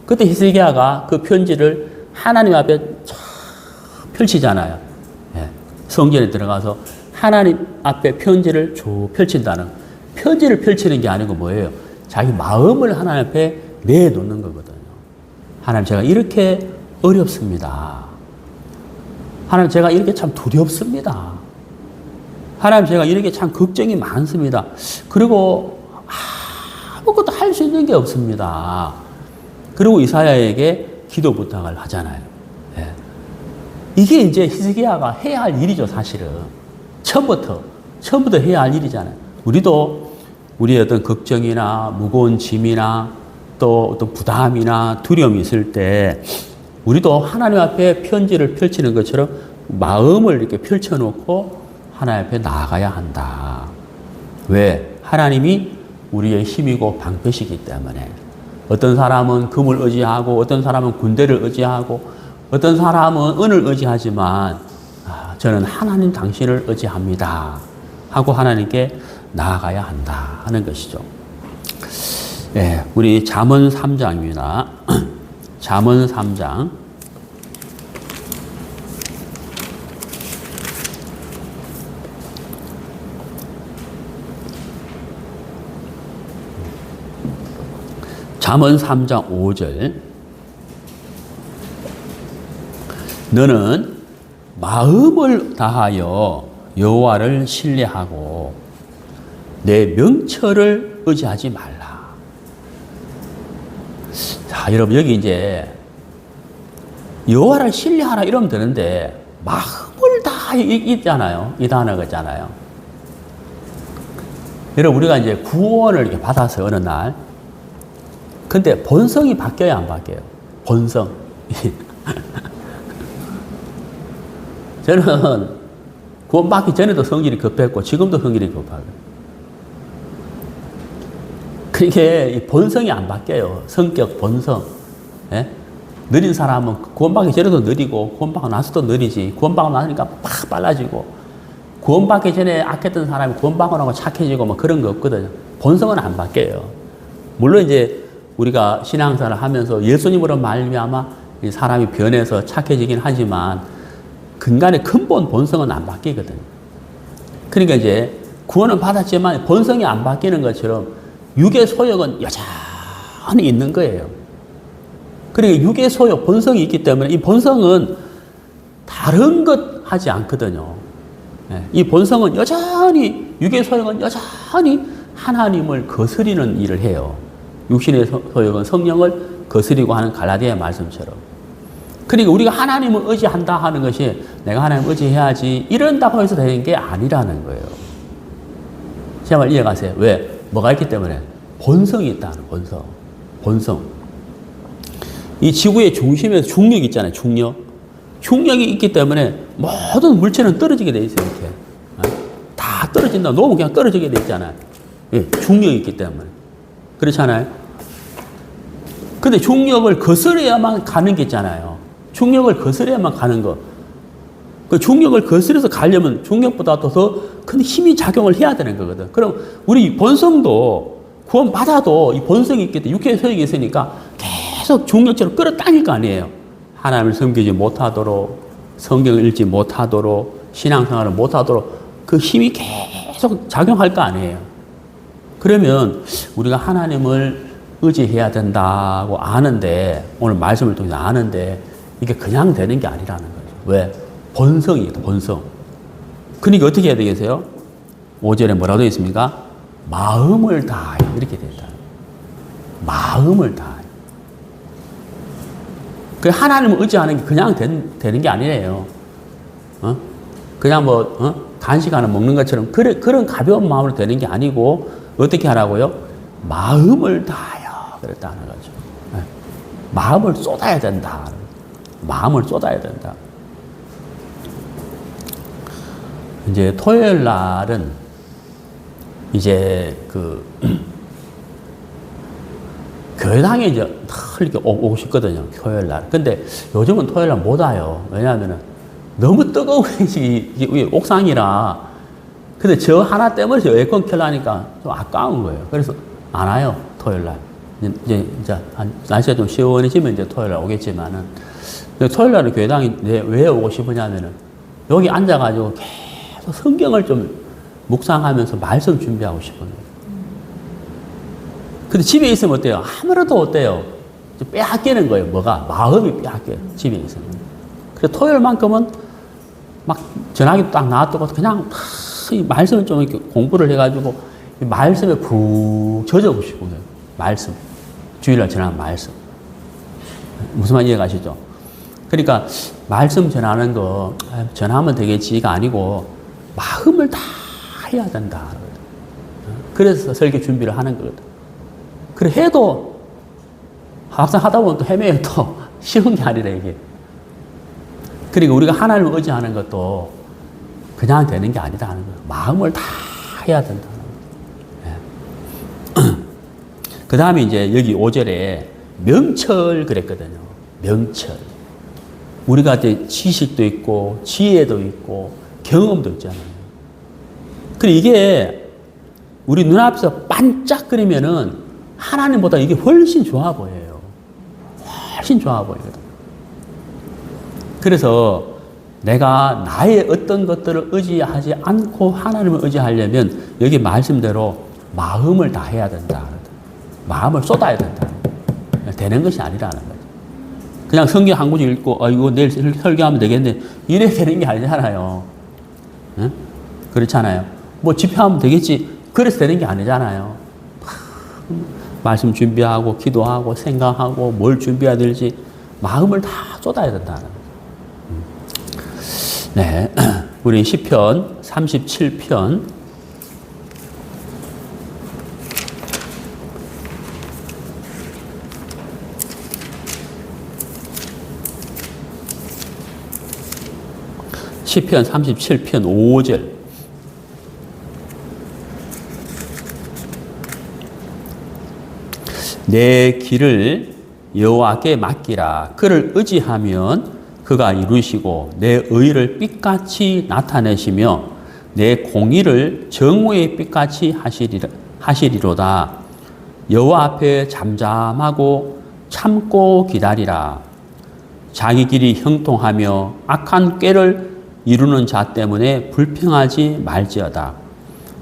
그때 히스기야가 그 편지를 하나님 앞에 펼치잖아요. 예, 성전에 들어가서 하나님 앞에 편지를 쭉 펼친다는, 편지를 펼치는 게 아니고 뭐예요? 자기 마음을 하나님 앞에 내놓는 거거든요. 하나님, 제가 이렇게 어렵습니다. 하나님, 제가 이렇게 참 두렵습니다. 하나님, 제가 이렇게 참 걱정이 많습니다. 그리고 아무것도 할 수 있는 게 없습니다. 그리고 이사야에게 기도 부탁을 하잖아요. 예. 이게 이제 히스기야가 해야 할 일이죠, 사실은. 처음부터 해야 할 일이잖아요. 우리도 우리의 어떤 걱정이나 무거운 짐이나 또 어떤 부담이나 두려움이 있을 때 우리도 하나님 앞에 편지를 펼치는 것처럼 마음을 이렇게 펼쳐놓고 하나님 앞에 나아가야 한다. 왜? 하나님이 우리의 힘이고 방패시기 때문에. 어떤 사람은 금을 의지하고 어떤 사람은 군대를 의지하고 어떤 사람은 은을 의지하지만 저는 하나님 당신을 의지합니다 하고 하나님께 나아가야 한다 하는 것이죠. 예, 우리 잠언 3장입니다. 잠언 3장. 잠언 3장 5절. 너는 마음을 다하여 여호와를 신뢰하고 내 명철을 의지하지 말라. 자, 여러분 여기 이제 여호와를 신뢰하라 이러면 되는데 마음을 다 있잖아요. 이 단어가 있잖아요. 여러분 우리가 이제 구원을 이렇게 받아서 어느 날 근데 본성이 바뀌어야 안 바뀌어요? 본성. 저는 구원받기 전에도 성질이 급했고 지금도 성질이 급하고 그게 본성이 안 바뀌어요. 성격, 본성. 예? 느린 사람은 구원받기 전에도 느리고 구원받고 나서도 느리지. 구원받고 나니까 팍 빨라지고 구원받기 전에 악했던 사람이 구원받고 나고 착해지고 뭐 그런 거 없거든요. 본성은 안 바뀌어요. 물론 이제 우리가 신앙생활을 하면서 예수님으로 말미암아 사람이 변해서 착해지긴 하지만 근간의 근본 본성은 안 바뀌거든요. 그러니까 이제 구원은 받았지만 본성이 안 바뀌는 것처럼 육의 소욕은 여전히 있는 거예요. 그러니까 육의 소욕, 본성이 있기 때문에 이 본성은 다른 것 하지 않거든요. 이 본성은 여전히, 육의 소욕은 여전히 하나님을 거스리는 일을 해요. 육신의 소욕은 성령을 거스리고 하는 갈라디아의 말씀처럼. 그러니까 우리가 하나님을 의지한다 하는 것이 내가 하나님을 의지해야지 이런다고 해서 되는 게 아니라는 거예요. 제 말 이해가세요? 왜? 뭐가 있기 때문에? 본성이 있다는 본성. 본성. 이 지구의 중심에서 중력이 있잖아요. 중력. 중력이 있기 때문에 모든 물체는 떨어지게 돼 있어요. 이렇게. 다 떨어진다. 놓으면 그냥 떨어지게 돼 있잖아요. 예, 중력이 있기 때문에. 그렇잖아요. 근데 중력을 거스려야만 가는 게 있잖아요. 중력을 거스려야만 가는 거. 그 중력을 거스려서 가려면 중력보다도 더 큰 힘이 작용을 해야 되는 거거든. 그럼 우리 본성도 구원받아도 이 본성이 있기 때문에 육체의 소욕이 있으니까 계속 중력처럼 끌어당길 거 아니에요. 하나님을 섬기지 못하도록, 성경을 읽지 못하도록, 신앙생활을 못하도록 그 힘이 계속 작용할 거 아니에요. 그러면 우리가 하나님을 의지해야 된다고 아는데, 오늘 말씀을 통해서 아는데, 이게 그냥 되는 게 아니라는 거죠. 왜? 본성이에요, 본성. 그러니까 어떻게 해야 되겠어요? 5절에 뭐라고 되어 있습니까? 마음을 다하여. 이렇게 된다. 마음을 다하여. 그 하나님을 의지하는 게 그냥 되는 게 아니래요. 그냥 간식 하나 먹는 것처럼 그런 가벼운 마음으로 되는 게 아니고, 어떻게 하라고요? 마음을 다하여. 그랬다는 거죠. 마음을 쏟아야 된다. 마음을 쏟아야 된다. 이제 토요일 날은 이제 교회당에 이제 이렇게 오고 싶거든요. 토요일 날. 근데 요즘은 토요일 날 못 와요. 왜냐하면 너무 뜨거운 이 옥상이라. 근데 저 하나 때문에 저 에어컨 켜려니까 좀 아까운 거예요. 그래서 안 와요. 토요일 날. 이제 날씨가 좀 시원해지면 이제 토요일 날 오겠지만은. 토요일 날은 교회당에 왜 오고 싶으냐면은 여기 앉아가지고 계속 성경을 좀 묵상하면서 말씀 준비하고 싶은 거예요. 근데 집에 있으면 어때요? 아무래도 어때요? 빼앗기는 거예요. 뭐가? 마음이 빼앗겨요. 집에 있으면. 그래서 토요일만큼은 막 전화기도 딱 놔두고 그냥 이 말씀을 좀 이렇게 공부를 해가지고 이 말씀에 푹 젖어보고 싶은 거예요. 말씀. 주일날 전하는 말씀. 무슨 말 이해가시죠? 그러니까 말씀 전하는 거 전하면 되겠지가 아니고 마음을 다 해야 된다. 그래서 설교 준비를 하는 거거든. 그래 해도 막상 하다 보면 또 헤매요. 또 쉬운 게 아니라 이게. 그러니까 우리가 하나님을 의지하는 것도 그냥 되는 게 아니다는 거예요. 마음을 다 해야 된다는 거예요. 그 다음에 이제 여기 5절에 명철 그랬거든요. 명철. 우리가 이제 지식도 있고 지혜도 있고 경험도 있잖아요. 그래 이게 우리 눈앞에서 반짝거리면은 하나님보다 이게 훨씬 좋아 보여요. 훨씬 좋아 보이거든. 그래서 내가 나의 어떤 것들을 의지하지 않고 하나님을 의지하려면 여기 말씀대로 마음을 다해야 된다. 마음을 쏟아야 된다. 되는 것이 아니라는 거죠. 그냥 성경 한 구절 읽고 이거 내일 설교하면 되겠네. 이래 되는 게 아니잖아요. 응? 그렇잖아요. 뭐 집회하면 되겠지. 그래서 되는 게 아니잖아요. 말씀 준비하고 기도하고 생각하고 뭘 준비해야 될지 마음을 다 쏟아야 된다는 거죠. 네, 우리 시편 37편 37편 5절. 내 길을 여호와께 맡기라. 그를 의지하면 그가 이루시고 내 의를 빛같이 나타내시며 내 공의를 정오의 빛같이 하시리로다. 여호와 앞에 잠잠하고 참고 기다리라. 자기 길이 형통하며 악한 꾀를 이루는 자 때문에 불평하지 말지어다.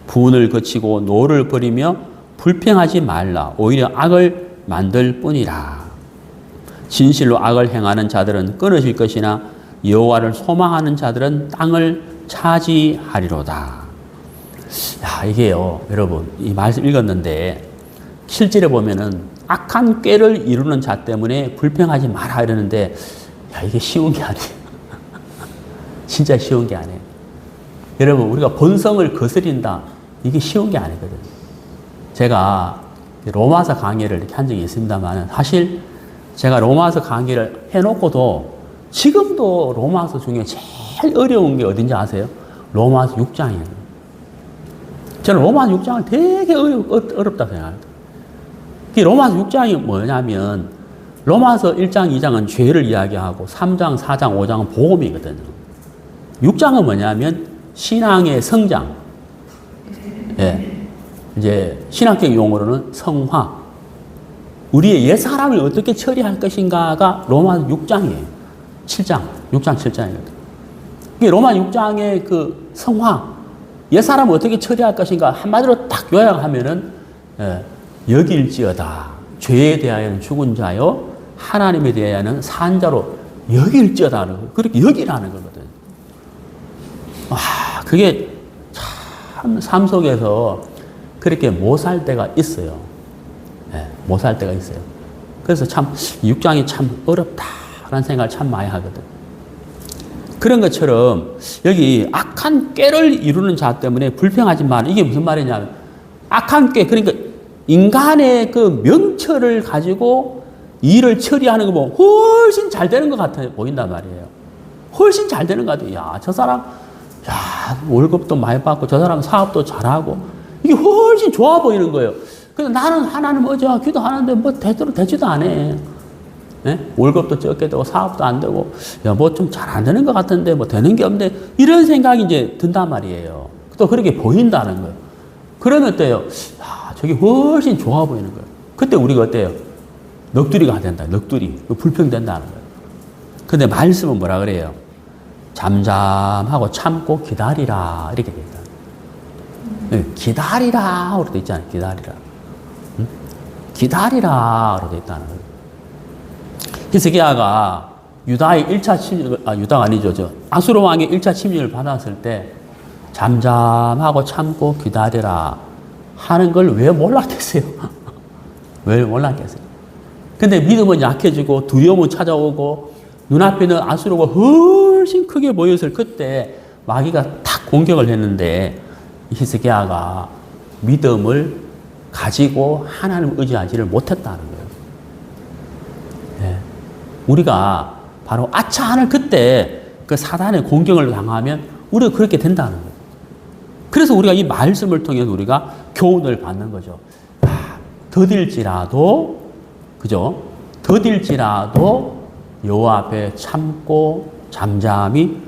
분을 거치고 노를 버리며 불평하지 말라. 오히려 악을 만들 뿐이라. 진실로 악을 행하는 자들은 끊어질 것이나 여호와를 소망하는 자들은 땅을 차지하리로다. 야, 이게요, 여러분, 이 말씀 읽었는데 실제로 보면은 악한 꾀를 이루는 자 때문에 불평하지 마라 이러는데, 야, 이게 쉬운 게 아니에요. 진짜 쉬운 게 아니에요. 여러분, 우리가 본성을 거스린다, 이게 쉬운 게 아니거든요. 제가 로마서 강의를 이렇게 한 적이 있습니다만, 사실 제가 로마서 강의를 해놓고도 지금도 로마서 중에 제일 어려운 게 어딘지 아세요? 로마서 6장이에요. 저는 로마서 6장을 되게 어렵다고 생각합니다. 로마서 6장이 뭐냐면 로마서 1장, 2장은 죄를 이야기하고 3장, 4장, 5장은 복음이거든요. 6장은 뭐냐면 신앙의 성장. 예. 이제 신학적 용어로는 성화. 우리의 옛사람을 어떻게 처리할 것인가가 로마서 6장이에요. 7장, 6장 7장이거든요. 이게 로마 6장의 그 성화, 옛사람을 어떻게 처리할 것인가 한마디로 딱 요약하면은 여길지어다. 죄에 대하여는 죽은 자요, 하나님에 대하여는 산 자로 여길지어다는 거. 그렇게 여기라는 거거든요. 그게 참 삶 속에서 그렇게 못 살 때가 있어요. 못 살 때가 있어요. 그래서 참 6장이 참 어렵다라는 생각을 참 많이 하거든. 그런 것처럼 여기 악한 꾀를 이루는 자 때문에 불평하지 마라. 이게 무슨 말이냐면 악한 꾀, 그러니까 인간의 그 명철을 가지고 일을 처리하는 거 보면 훨씬 잘 되는 것 같아 보인단 말이에요. 훨씬 잘 되는 것 같아요. 야, 저 사람, 야, 월급도 많이 받고 저 사람 사업도 잘하고 이게 훨씬 좋아 보이는 거예요. 그래서 나는 하나님 의지하고 기도하는데 뭐 되지도 않아. 네? 월급도 적게 되고 사업도 안 되고, 야, 뭐 좀 잘 안 되는 것 같은데 뭐 되는 게 없는데 이런 생각이 이제 든단 말이에요. 또 그렇게 보인다는 거예요. 그러면 어때요? 야, 저게 훨씬 좋아 보이는 거예요. 그때 우리가 어때요? 넋두리가 된다. 넋두리. 불평된다는 거예요. 근데 말씀은 뭐라 그래요? 잠잠하고 참고 기다리라. 이렇게 돼 있다. 네, 기다리라. 그렇게 돼 있잖아요. 기다리라. 응? 기다리라. 그렇게 돼 있다는 거예요. 히스기야가 유다의 1차 침략, 유다가 아니죠. 아수르 왕의 1차 침략을 받았을 때 잠잠하고 참고 기다리라 하는 걸 왜 몰랐겠어요? 왜 몰랐겠어요? 근데 믿음은 약해지고 두려움은 찾아오고 눈앞에는 아수르가 훨씬 크게 보였을 그때 마귀가 탁 공격을 했는데 히스기야가 믿음을 가지고 하나님을 의지하지를 못했다는 거예요. 네. 우리가 바로 아차하는 그때 그 사단의 공격을 당하면 우리가 그렇게 된다는 거예요. 그래서 우리가 이 말씀을 통해서 우리가 교훈을 받는 거죠. 더딜지라도, 그죠? 더딜지라도 여호와 앞에 참고 잠잠히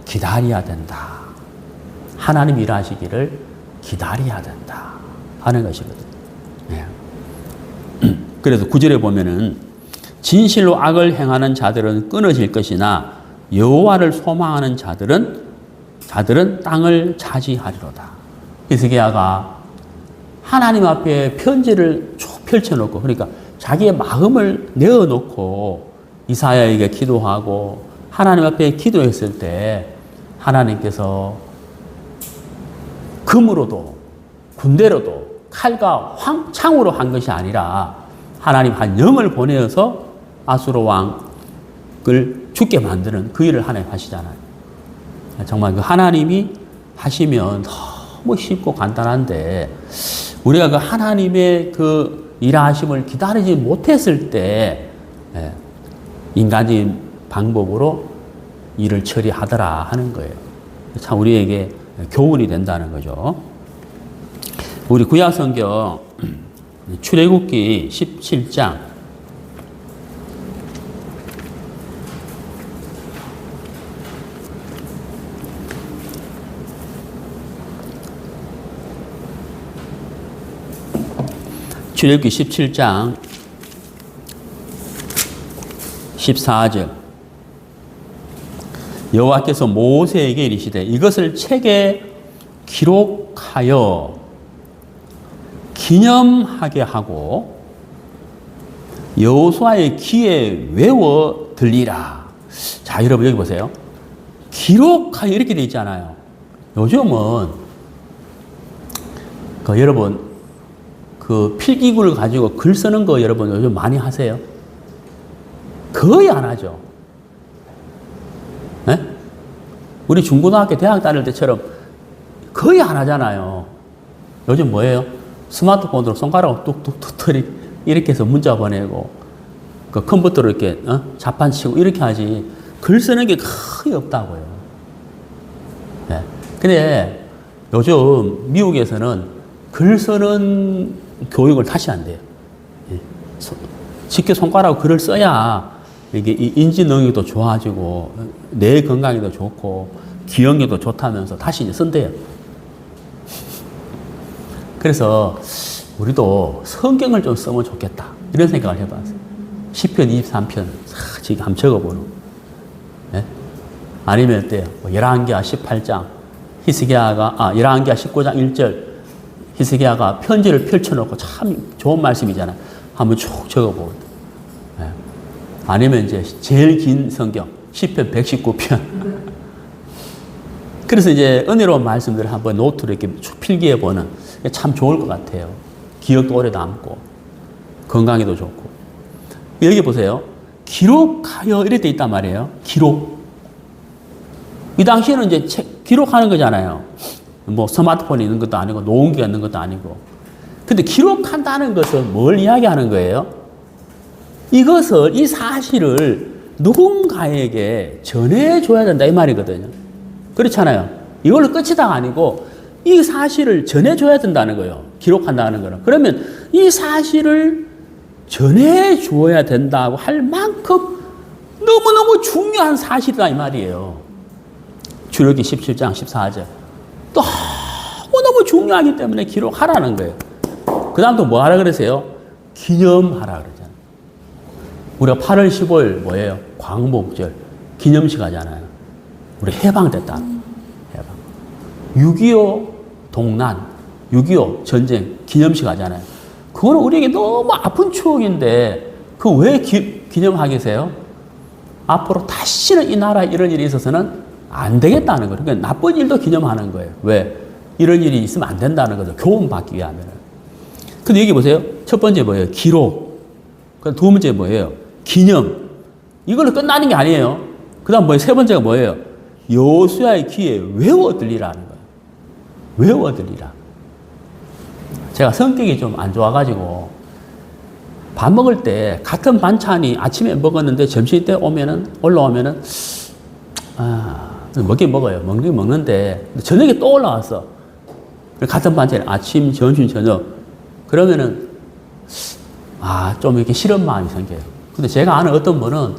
기다려야 된다. 하나님 일하시기를 기다려야 된다 하는 것이거든요. 네. 그래서 9절에 보면은 진실로 악을 행하는 자들은 끊어질 것이나 여호와를 소망하는 자들은 땅을 차지하리로다. 히스기야가 하나님 앞에 편지를 쭉 펼쳐놓고, 그러니까 자기의 마음을 내어놓고 이사야에게 기도하고 하나님 앞에 기도했을 때 하나님께서 금으로도 군대로도 칼과 창으로 한 것이 아니라 하나님 한 영을 보내어서 아수르 왕을 죽게 만드는 그 일을 하나님 하시잖아요. 정말 그 하나님이 하시면 너무 쉽고 간단한데 우리가 그 하나님의 그 일하심을 기다리지 못했을 때 인간적인 방법으로 일을 처리하더라 하는 거예요. 참 우리에게 교훈이 된다는 거죠. 우리 구약성경 출애굽기 17장 출애굽기 17장 14절 여호와께서 모세에게 이르시되 이것을 책에 기록하여 기념하게 하고 여호수아의 귀에 외워 들리라. 자, 여러분 여기 보세요. 기록하여 이렇게 돼 있잖아요. 요즘은 여러분 그 필기구를 가지고 글 쓰는 거 여러분 요즘 많이 하세요? 거의 안 하죠. 네? 우리 중고등학교 대학 다닐 때처럼 거의 안 하잖아요. 요즘 뭐예요? 스마트폰으로 손가락을 뚝뚝뚝 이렇게 해서 문자 보내고 그 컴퓨터로 이렇게 자판 치고 이렇게 하지 글 쓰는 게 거의 없다고요. 네. 근데 요즘 미국에서는 글 쓰는 교육을 다시 한대요. 직접 손가락으로 글을 써야 이게 인지 능력도 좋아지고 뇌 건강에도 좋고 기억력도 좋다면서 다시 이제 쓴대요. 그래서 우리도 성경을 좀 쓰면 좋겠다 이런 생각을 해봤어요. 시편 23편 지금 한번 적어보는. 네? 아니면 어때요? 열왕기하 18장 열왕기하 19장 1절 히스기야가 편지를 펼쳐놓고 참 좋은 말씀이잖아요. 한번 쭉 적어보고. 네. 아니면 이제 제일 긴 성경 시편 119편. 그래서 이제 은혜로운 말씀들을 한번 노트로 이렇게 쭉 필기해보는 참 좋을 것 같아요. 기억도 오래 남고 건강에도 좋고. 여기 보세요. 기록하여 이렇게 돼 있단 말이에요. 기록. 이 당시에는 이제 기록하는 거잖아요. 뭐 스마트폰이 있는 것도 아니고 녹음기가 있는 것도 아니고. 근데 기록한다는 것은 뭘 이야기하는 거예요? 이것을 이 사실을 누군가에게 전해줘야 된다 이 말이거든요. 그렇잖아요. 이걸로 끝이다가 아니고 이 사실을 전해줘야 된다는 거예요. 기록한다는 거는. 그러면 이 사실을 전해줘야 된다고 할 만큼 너무너무 중요한 사실이다 이 말이에요. 출애굽기 17장 14절. 너무너무 중요하기 때문에 기록하라는 거예요. 그 다음 또 뭐 하라 그러세요? 기념하라 그러잖아요. 우리가 8월 15일 뭐예요? 광복절 기념식 하잖아요. 우리 해방됐다. 해방. 6.25 동란, 6.25 전쟁 기념식 하잖아요. 그거는 우리에게 너무 아픈 추억인데 그 왜 기념하겠어요? 앞으로 다시는 이 나라에 이런 일이 있어서는 안 되겠다는 거예요. 그러니까 나쁜 일도 기념하는 거예요. 왜? 이런 일이 있으면 안 된다는 거죠. 교훈받기 위하면. 근데 여기 보세요. 첫 번째 뭐예요? 기록. 두 번째 뭐예요? 기념. 이걸로 끝나는 게 아니에요. 그 다음 뭐예요? 세 번째가 뭐예요? 여호수아의 귀에 외워 들리라는 거예요. 외워 들리라. 제가 성격이 좀 안 좋아가지고 밥 먹을 때 같은 반찬이 아침에 먹었는데 점심 때 올라오면은 먹긴 먹어요. 먹긴 먹는데 저녁에 또 올라왔어. 같은 반찬이 아침, 점심, 저녁. 그러면은 좀 이렇게 싫은 마음이 생겨요. 근데 제가 아는 어떤 분은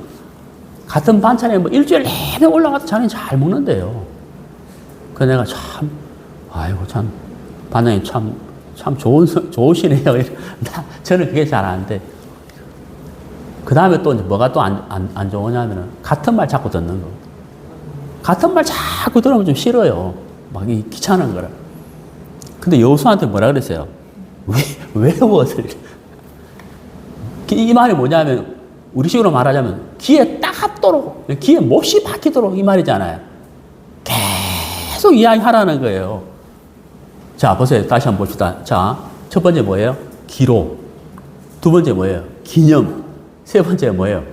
같은 반찬에 뭐 일주일 내내 올라가도 자기는 잘 먹는데요. 그래서 내가 참 반장님 참 좋으시네요. 저는 그게 잘 안 돼. 그 다음에 또 뭐가 또 안 좋으냐면은 같은 말 자꾸 듣는 거. 같은 말 자꾸 들으면 좀 싫어요. 막 귀찮은 거라. 근데 여호수아한테 뭐라 그랬어요? 외워서. 이 말이 뭐냐면, 우리식으로 말하자면, 귀에 딱 합도록, 귀에 못이 박히도록 이 말이잖아요. 계속 이야기하라는 거예요. 자, 보세요. 다시 한번 봅시다. 자, 첫 번째 뭐예요? 기록. 두 번째 뭐예요? 기념. 세 번째 뭐예요?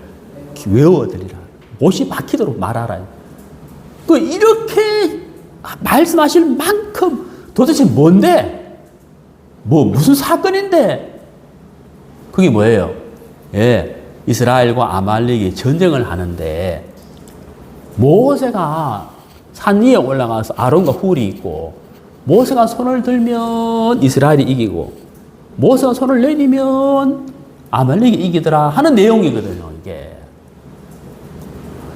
외워드리라. 못이 박히도록 말하라. 이렇게 말씀하실 만큼 도대체 뭔데? 무슨 사건인데? 그게 뭐예요? 예, 이스라엘과 아말렉이 전쟁을 하는데 모세가 산 위에 올라가서 아론과 훌이 있고 모세가 손을 들면 이스라엘이 이기고 모세가 손을 내리면 아말렉이 이기더라 하는 내용이거든요, 이게.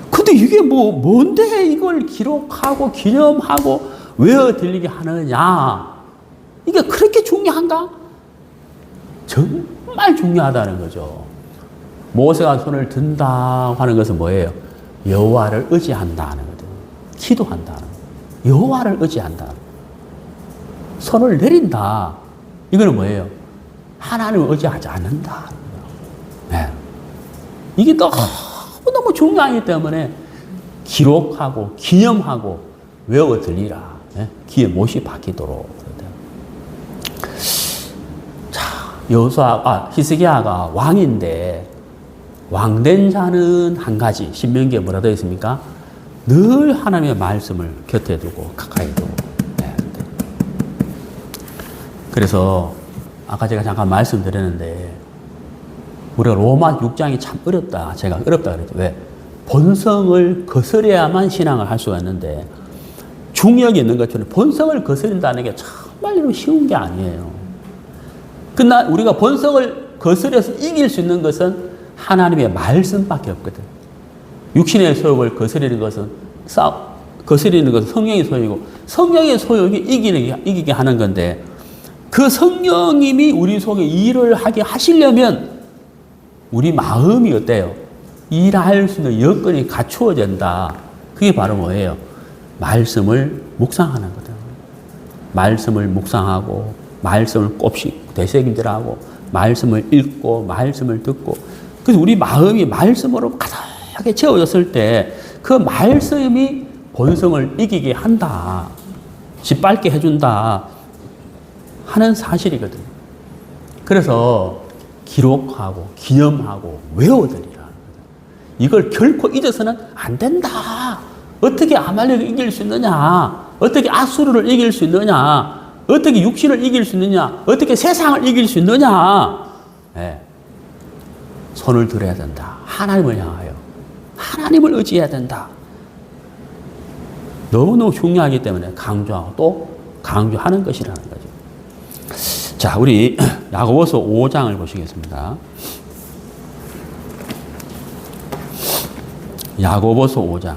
근데 이게 뭔데 이걸 기록하고 기념하고 외워 들리게 하느냐? 이게 그렇게 중요한가? 정말 중요하다는 거죠. 모세가 손을 든다 하는 것은 뭐예요? 여호와를 의지한다는 거거든요. 기도한다는 거예요. 여호와를 의지한다. 손을 내린다. 이거는 뭐예요? 하나님을 의지하지 않는다. 네. 이게 너무 중요하기 때문에 기록하고 기념하고 외워 들리라. 네? 귀에 못이 박히도록. 자, 히스기야가 왕인데 왕된 자는 한 가지, 신명기에 뭐라 되어 있습니까? 늘 하나님의 말씀을 곁에 두고 가까이 두고. 네. 그래서 아까 제가 잠깐 말씀드렸는데 우리가 로마 6장이 참 어렵다. 제가 어렵다 그랬죠. 왜? 본성을 거스려야만 신앙을 할 수가 있는데 중력이 있는 것처럼 본성을 거스린다는 게 정말로 쉬운 게 아니에요. 그러나 우리가 본성을 거스려서 이길 수 있는 것은 하나님의 말씀밖에 없거든. 육신의 소욕을 거스리는 것은 성령의 소욕이고 성령의 소욕이 이기게 하는 건데 그 성령님이 우리 속에 일을 하게 하시려면 우리 마음이 어때요? 일할 수 있는 여건이 갖추어진다. 그게 바로 뭐예요? 말씀을 묵상하는 거다. 말씀을 묵상하고 말씀을 곱씹고 되새김질하고 말씀을 읽고 말씀을 듣고 그래서 우리 마음이 말씀으로 가득하게 채워졌을 때 그 말씀이 본성을 이기게 한다. 짓밟게 해준다. 하는 사실이거든요. 그래서 기록하고 기념하고 외워드리라. 이걸 결코 잊어서는 안 된다. 어떻게 아말렉을 이길 수 있느냐? 어떻게 아수르를 이길 수 있느냐? 어떻게 육신을 이길 수 있느냐? 어떻게 세상을 이길 수 있느냐? 네. 손을 들어야 된다. 하나님을 향하여. 하나님을 의지해야 된다. 너무너무 중요하기 때문에 강조하고 또 강조하는 것이라는 거죠. 자, 우리 야고보서 5장을 보시겠습니다. 야고보서 5장.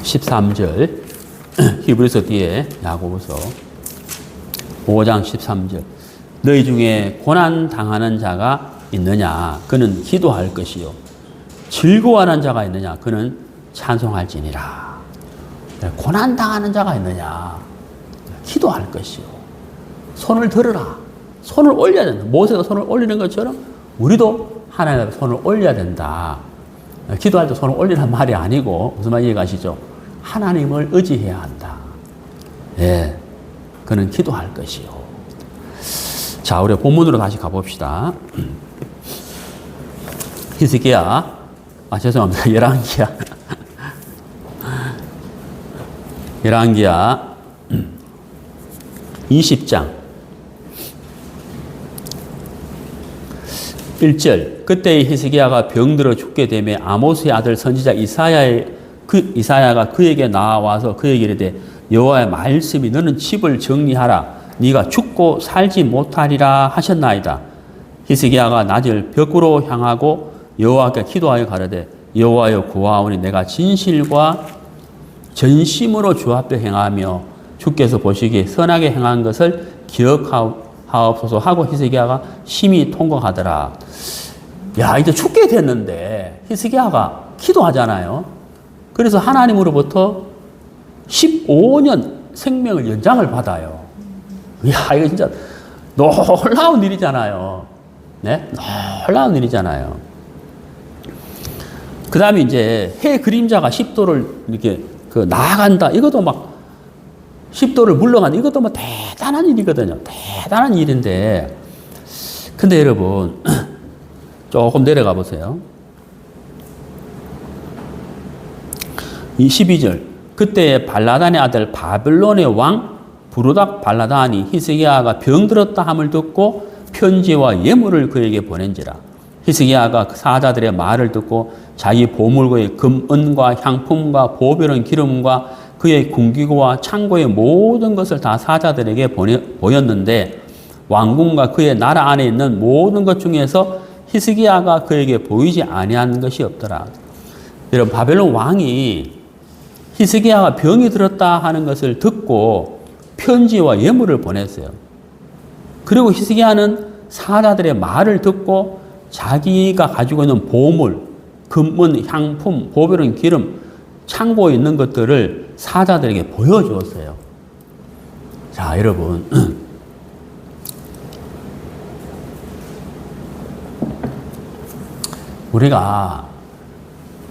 13절 히브리서 뒤에 야고보서 5장 13절 너희 중에 고난 당하는 자가 있느냐 그는 기도할 것이요 즐거워하는 자가 있느냐 그는 찬송할지니라. 고난 당하는 자가 있느냐 기도할 것이요 손을 들어라. 손을 올려야 된다. 모세가 손을 올리는 것처럼 우리도 하나님 앞에 손을 올려야 된다. 기도할 때 손을 올리란 말이 아니고 무슨 말 이해가시죠? 하나님을 의지해야 한다. 예, 그는 기도할 것이요. 자, 우리 본문으로 다시 가봅시다. 히스기야, 죄송합니다. 열왕기야 20장 1절 그때 히스기야가 병들어 죽게 되매 아모스의 아들 선지자 이사야가 그에게 나와서 그에게 이르되 여호와의 말씀이 너는 집을 정리하라 네가 죽고 살지 못하리라 하셨나이다. 히스기야가 낮을 벽으로 향하고 여호와께 기도하여 가로되 여호와여 구하오니 내가 진실과 전심으로 주 앞에 행하며 주께서 보시기에 선하게 행한 것을 기억하옵소서 하고 히스기야가 심히 통곡하더라. 야, 이제 죽게 됐는데 히스기야가 기도하잖아요. 그래서 하나님으로부터 15년 생명을 연장을 받아요. 야, 이거 진짜 놀라운 일이잖아요. 네? 놀라운 일이잖아요. 그 다음에 이제 해 그림자가 10도를 이렇게 나아간다. 이것도 막 10도를 물러간다. 이것도 뭐 대단한 일이거든요. 대단한 일인데. 근데 여러분, 조금 내려가 보세요. 이 12절. 그때 발라단의 아들 바벨론의 왕 부르닥 발라단이 히스기야가 병들었다 함을 듣고 편지와 예물을 그에게 보낸지라. 히스기야가 사자들의 말을 듣고 자기 보물고의 금, 은과 향품과 보배로운 기름과 그의 궁기구와 창고의 모든 것을 다 사자들에게 보였는데 왕궁과 그의 나라 안에 있는 모든 것 중에서 히스기야가 그에게 보이지 아니한 것이 없더라. 여러분, 바벨론 왕이 히스기야가 병이 들었다 하는 것을 듣고 편지와 예물을 보냈어요. 그리고 히스기야는 사자들의 말을 듣고 자기가 가지고 있는 보물, 금은, 향품, 보배로운 기름, 창고에 있는 것들을 사자들에게 보여주었어요. 자, 여러분. 우리가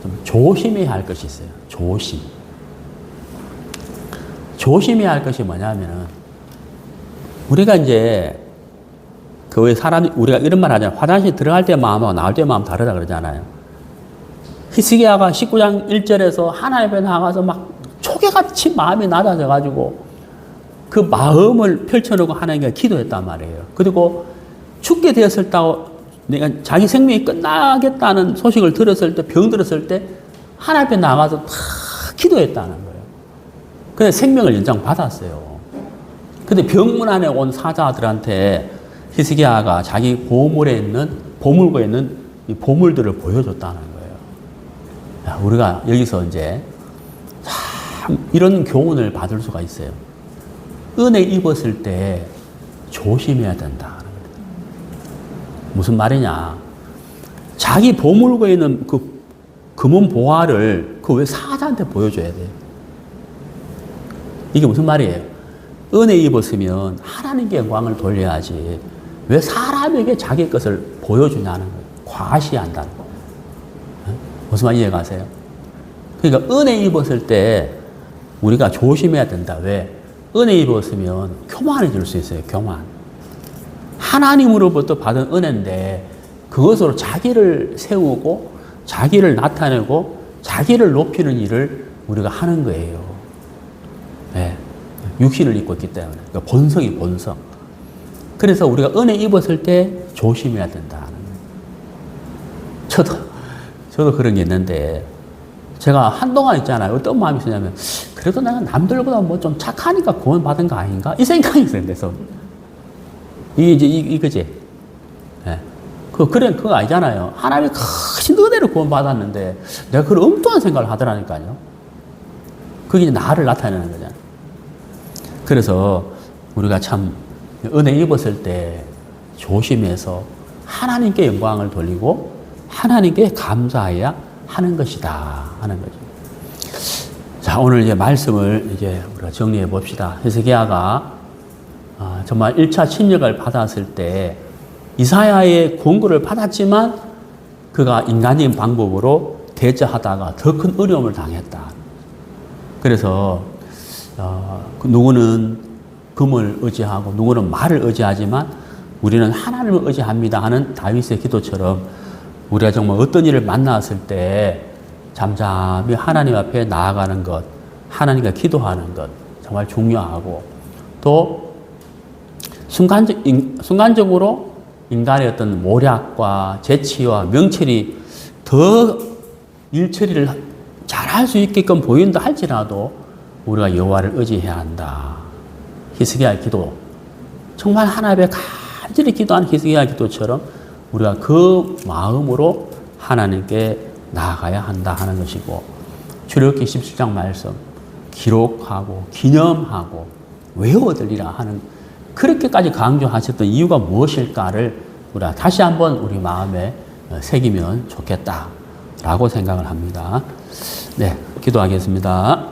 좀 조심해야 할 것이 있어요. 조심해야 할 것이 뭐냐면은, 우리가 이제, 왜 우리가 이런 말 하잖아요. 화장실 들어갈 때 마음하고 나올 때 마음 다르다 그러잖아요. 히스기야가 19장 1절에서 하나님 앞에 나가서 막 초계같이 마음이 낮아져가지고 그 마음을 펼쳐놓고 하나님께 기도했단 말이에요. 그리고 죽게 되었을다고 내가 자기 생명이 끝나겠다는 소식을 들었을 때, 병들었을 때 하나님 앞에 나가서 다 기도했다는 거예요. 그래서 생명을 연장받았어요. 근데 병문 안에 온 사자들한테 히스기야가 자기 보물고에 있는 이 보물들을 보여줬다는 거예요. 야, 우리가 여기서 이제 참 이런 교훈을 받을 수가 있어요. 은혜 입었을 때 조심해야 된다. 무슨 말이냐? 자기 보물고에 있는 그 금은 보화를 왜 사자한테 보여줘야 돼요? 이게 무슨 말이에요? 은혜 입었으면 하나님께 영광을 돌려야지. 왜 사람에게 자기 것을 보여주냐는 거예요. 과시한다는 거예요. 무슨 말 이해가세요? 그러니까 은혜 입었을 때 우리가 조심해야 된다. 왜? 은혜 입었으면 교만해질 수 있어요. 교만. 하나님으로부터 받은 은혜인데 그것으로 자기를 세우고 자기를 나타내고 자기를 높이는 일을 우리가 하는 거예요. 네. 육신을 입고 있기 때문에. 그러니까 본성이 본성. 그래서 우리가 은혜 입었을 때 조심해야 된다. 저도 그런 게 있는데 제가 한동안 있잖아요. 어떤 마음이 있었냐면 그래도 내가 남들보다 뭐 좀 착하니까 구원 받은 거 아닌가? 이 생각이 있어요. 그래서 이게 이제 이거지. 네. 그거 아니잖아요. 하나님이 크신 은혜로 구원 받았는데 내가 그런 엉뚱한 생각을 하더라니까요. 그게 이제 나를 나타내는 거잖아요. 그래서 우리가 참 은혜 입었을 때 조심해서 하나님께 영광을 돌리고 하나님께 감사해야 하는 것이다 하는 거죠. 자, 오늘 이제 말씀을 이제 우리가 정리해 봅시다. 히스기야가 정말 1차 침략을 받았을 때 이사야의 권고를 받았지만 그가 인간적인 방법으로 대처하다가 더 큰 어려움을 당했다. 그래서 누구는 금을 의지하고 누구는 말을 의지하지만 우리는 하나님을 의지합니다 하는 다윗의 기도처럼 우리가 정말 어떤 일을 만났을 때 잠잠히 하나님 앞에 나아가는 것, 하나님과 기도하는 것 정말 중요하고 또 순간적으로 인간의 어떤 모략과 재치와 명철이 더 일 처리를 잘할 수 있게끔 보인다 할지라도 우리가 여호와를 의지해야 한다. 히스기야의 기도, 정말 하나님 앞에 간절히 기도하는 히스기야의 기도처럼 우리가 그 마음으로 하나님께 나아가야 한다 하는 것이고 출애굽기 17장 말씀 기록하고 기념하고 외워들리라 하는 그렇게까지 강조하셨던 이유가 무엇일까를 우리가 다시 한번 우리 마음에 새기면 좋겠다라고 생각을 합니다. 네, 기도하겠습니다.